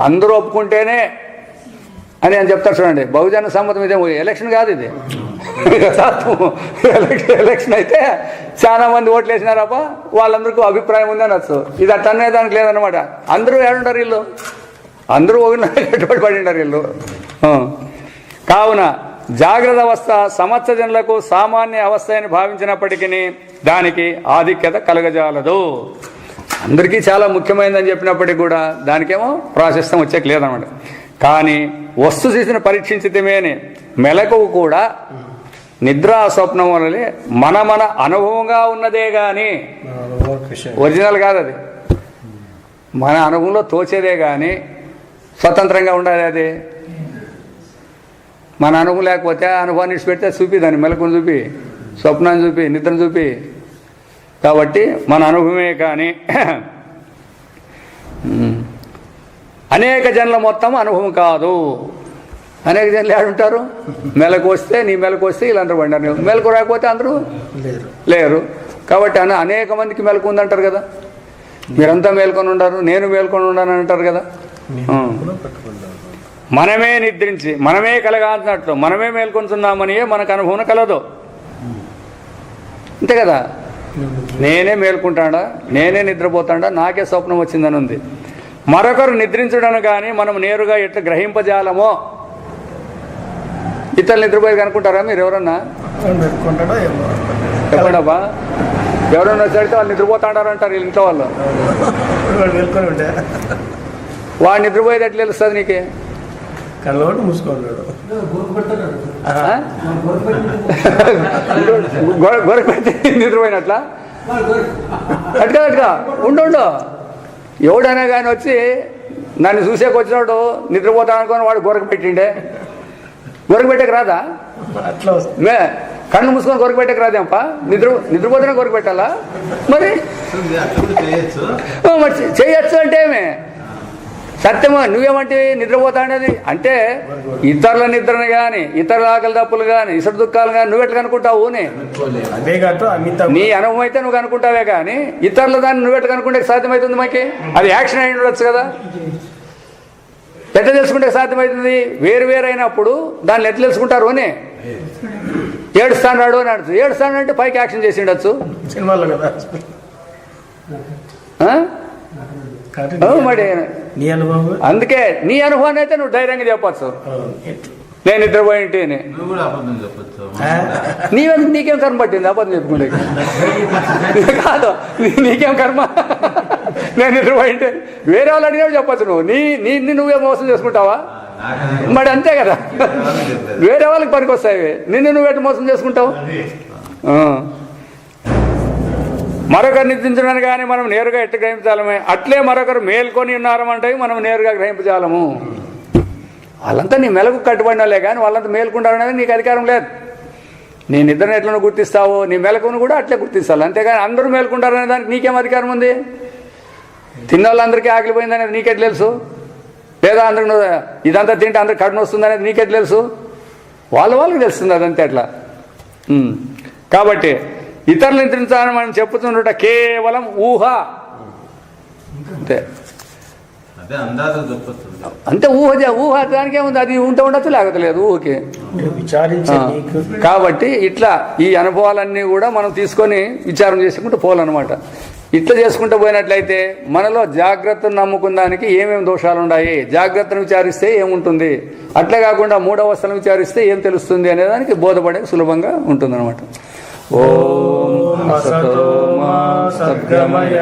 అందరూ ఒప్పుకుంటేనే అని అని చెప్తారు చూడండి. బహుజన సమ్మతం ఇదే ఎలక్షన్ కాదు, ఇది ఎలక్షన్ అయితే చాలా మంది ఓట్లు వేసినారప్ప, వాళ్ళందరికీ అభిప్రాయం ఉంది అనొచ్చు. ఇది అట్లనే దానికి లేదనమాట. అందరూ ఏడుంటారు వీళ్ళు, అందరూ ఒకరిని కట్టుబడి పడి ఉంటారు వీళ్ళు. కావున జాగ్రత్త అవస్థ సమస్త సామాన్య అవస్థ అని భావించినప్పటికీ దానికి ఆధిక్యత కలగజాలదు. అందరికీ చాలా ముఖ్యమైనదని చెప్పినప్పటికీ కూడా దానికేమో ప్రాశస్తం వచ్చేకి లేదనమాట. కానీ వస్తు స్థితిని పరీక్షించితేమేని మెలకువ కూడా నిద్రా స్వప్నం వల్లే మన అనుభవంగా ఉన్నదే కానీ ఒరిజినల్ కాదు. అది మన అనుభవంలో తోచేదే కానీ స్వతంత్రంగా ఉండదు. అది మన అనుభవం లేకపోతే ఆ అనుభవాన్ని ఇచ్చిపెడితే చూపి దాన్ని మెలకుని చూపి స్వప్నాన్ని చూపి నిద్రను చూపి. కాబట్టి మన అనుభవమే కానీ అనేక జనుల మొత్తం అనుభవం కాదు. అనేక జనులు ఏడుంటారు? మెలకు వస్తే నీ మెలకు వస్తే వీళ్ళందరూ పడినారు, మెలకు రాకపోతే అందరూ లేరు. కాబట్టి అనేక మందికి మెలకు ఉందంటారు కదా, మీరంతా మేల్కొని ఉండారు, నేను మేల్కొని ఉన్నాను అంటారు కదా. మనమే నిద్రించి మనమే కలగాల్సినట్లు మనమే మేల్కొంటున్నామని మనకు అనుభవం కలదు. అంతే కదా, నేనే మేల్కుంటాడా, నేనే నిద్రపోతాడా, నాకే స్వప్నం వచ్చిందని ఉంది. మరొకరు నిద్రించడను కానీ మనం నేరుగా ఎట్లా గ్రహింపజాలమో. ఇతరులు నిద్రపోయి అనుకుంటారా మీరు ఎవరన్నా? చెప్పండబ్బా, ఎవరన్నా చడితే వాళ్ళు నిద్రపోతాడారు అంటారు వీళ్ళ ఇంట్లో వాళ్ళు. వాడు నిద్రపోయేది ఎట్లా తెలుస్తుంది నీకే? కళ్ళోడు మూసుకున్నాడు, గొరపెట్టి నిద్రపోయినట్ల అట్గా ఉండు. ఎవడైనా కానీ వచ్చి నన్ను చూసేకి వచ్చినాడు నిద్రపోతాను అనుకోని వాడు గొరక పెట్టిండే. గొరక పెట్టేకి రాదా? కళ్ళు మూసుకొని గొరక పెట్టేకి రాదేంపా? నిద్రపోతేనే గొరక పెట్టాలా? మరి చేయొచ్చు అంటే ఏమే సత్యమా నువ్వేమంటే నిద్రపోతా అనేది అంటే ఇతరుల నిద్రని కానీ ఇతరుల ఆకలి తప్పులు కానీ ఇసుడు దుఃఖాలు కానీ నువ్వు ఎట్లా కనుక్కుంటావు అదే కాదు అమిత నీ అనుభవం అయితే నువ్వు కనుక్కుంటావే కానీ ఇతరుల దాన్ని నువ్వు ఎట్లా కనుక్కుంటే సాధ్యమవుతుంది మాకి అది యాక్షన్ అయి ఉండొచ్చు కదా ఎట్లా తెలుసుకుంటే సాధ్యమవుతుంది వేరు అయినప్పుడు దాన్ని ఎట్లా తెలుసుకుంటారు అని ఏడుస్తాడు అని అడుగుతుంది ఏడుస్తాడు అంటే పైకి యాక్షన్ చేసి ఉండొచ్చు సినిమాలో కదా మరి నీ అనుభవం అందుకే నీ అనుభవాన్ని అయితే నువ్వు ధైర్యంగా చెప్పచ్చు నేను నిద్రపోయింటి నువ్వు కూడా అబద్ధం చెప్పచ్చు. నీకేం కర్మ పట్టింది అబద్ధం చెప్పుకుంటే కాదు నీకేం కర్మ నేను నిద్రపోయింటే వేరే వాళ్ళు అడిగినా చెప్పచ్చు నువ్వు నీ నువ్వే మోసం చేసుకుంటావా మరి అంతే కదా వేరే వాళ్ళకి పనికి వస్తాయి నిన్ను ఎట్లా మోసం చేసుకుంటావు మరొకరు నిద్రించడానికి కానీ మనం నేరుగా ఎట్టు గ్రహించాలమే అట్లే మరొకరు మేల్కొని ఉన్నారమంటే మనం నేరుగా గ్రహింపజాలము వాళ్ళంతా నీ మెలకు కట్టుబడినలే కానీ వాళ్ళంతా మేల్కుంటారనేది నీకు అధికారం లేదు నీ నిద్రను ఎట్లను గుర్తిస్తావో నీ మెలకును కూడా అట్లే గుర్తిస్తావు అంతేగాని అందరూ మేల్కుంటారనే దానికి నీకేం అధికారం ఉంది తిన్న వాళ్ళందరికీ ఆకలిపోయిందనేది నీకెట్ తెలుసు లేదా అందరికి ఇదంతా తింటే అందరికి కడుపు వస్తుంది అనేది నీకెట్ తెలుసు వాళ్ళకి తెలుస్తుంది అదంతే అట్లా కాబట్టి ఇతరులు నిద్రించాలని మనం చెప్పుతుండట కేవలం ఊహ అంతే అంతే ఊహ దానికేముంది అది ఉంటే ఉండొచ్చు లేకపోతే లేదు ఊహకి కాబట్టి ఇట్లా ఈ అనుభవాలన్నీ కూడా మనం తీసుకొని విచారం చేసుకుంటూ పోవాలన్నమాట ఇట్లా చేసుకుంటూ పోయినట్లయితే మనలో జాగ్రత్తను నమ్ముకున్న దానికి ఏమేమి దోషాలు ఉన్నాయి జాగ్రత్తను విచారిస్తే ఏముంటుంది అట్లే కాకుండా మూడవస్థలను విచారిస్తే ఏం తెలుస్తుంది అనే దానికి బోధపడే సులభంగా ఉంటుందన్నమాట ఓం అసతో మా సద్గమయ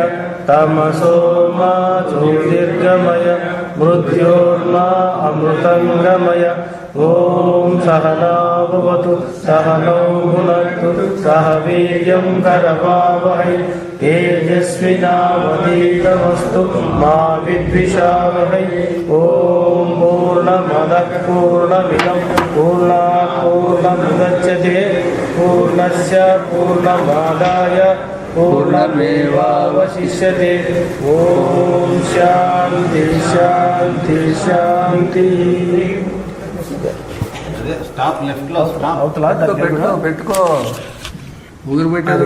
తమసో మా జ్యోతిర్గమయ మృత్యోర్మా అమృతంగమయ ఓం సహనాభవతు సహనౌ భునక్తు సహ వీర్యం కరవావహై తేజస్వినావధీతమస్తు మా విద్విషావహై ఓం పూర్ణమదః పూర్ణమిదం పూర్ణాత్ పూర్ణముదచ్యతే పూర్ణస్య పూర్ణమాదాయ పూర్ణమేవావశిష్యతే ఓం శాంతి శాంతి శాంతి స్టాప్ లెఫ్ట్ లో స్టాప్ అవతల పెట్టుకో ఊరు పెట్టారు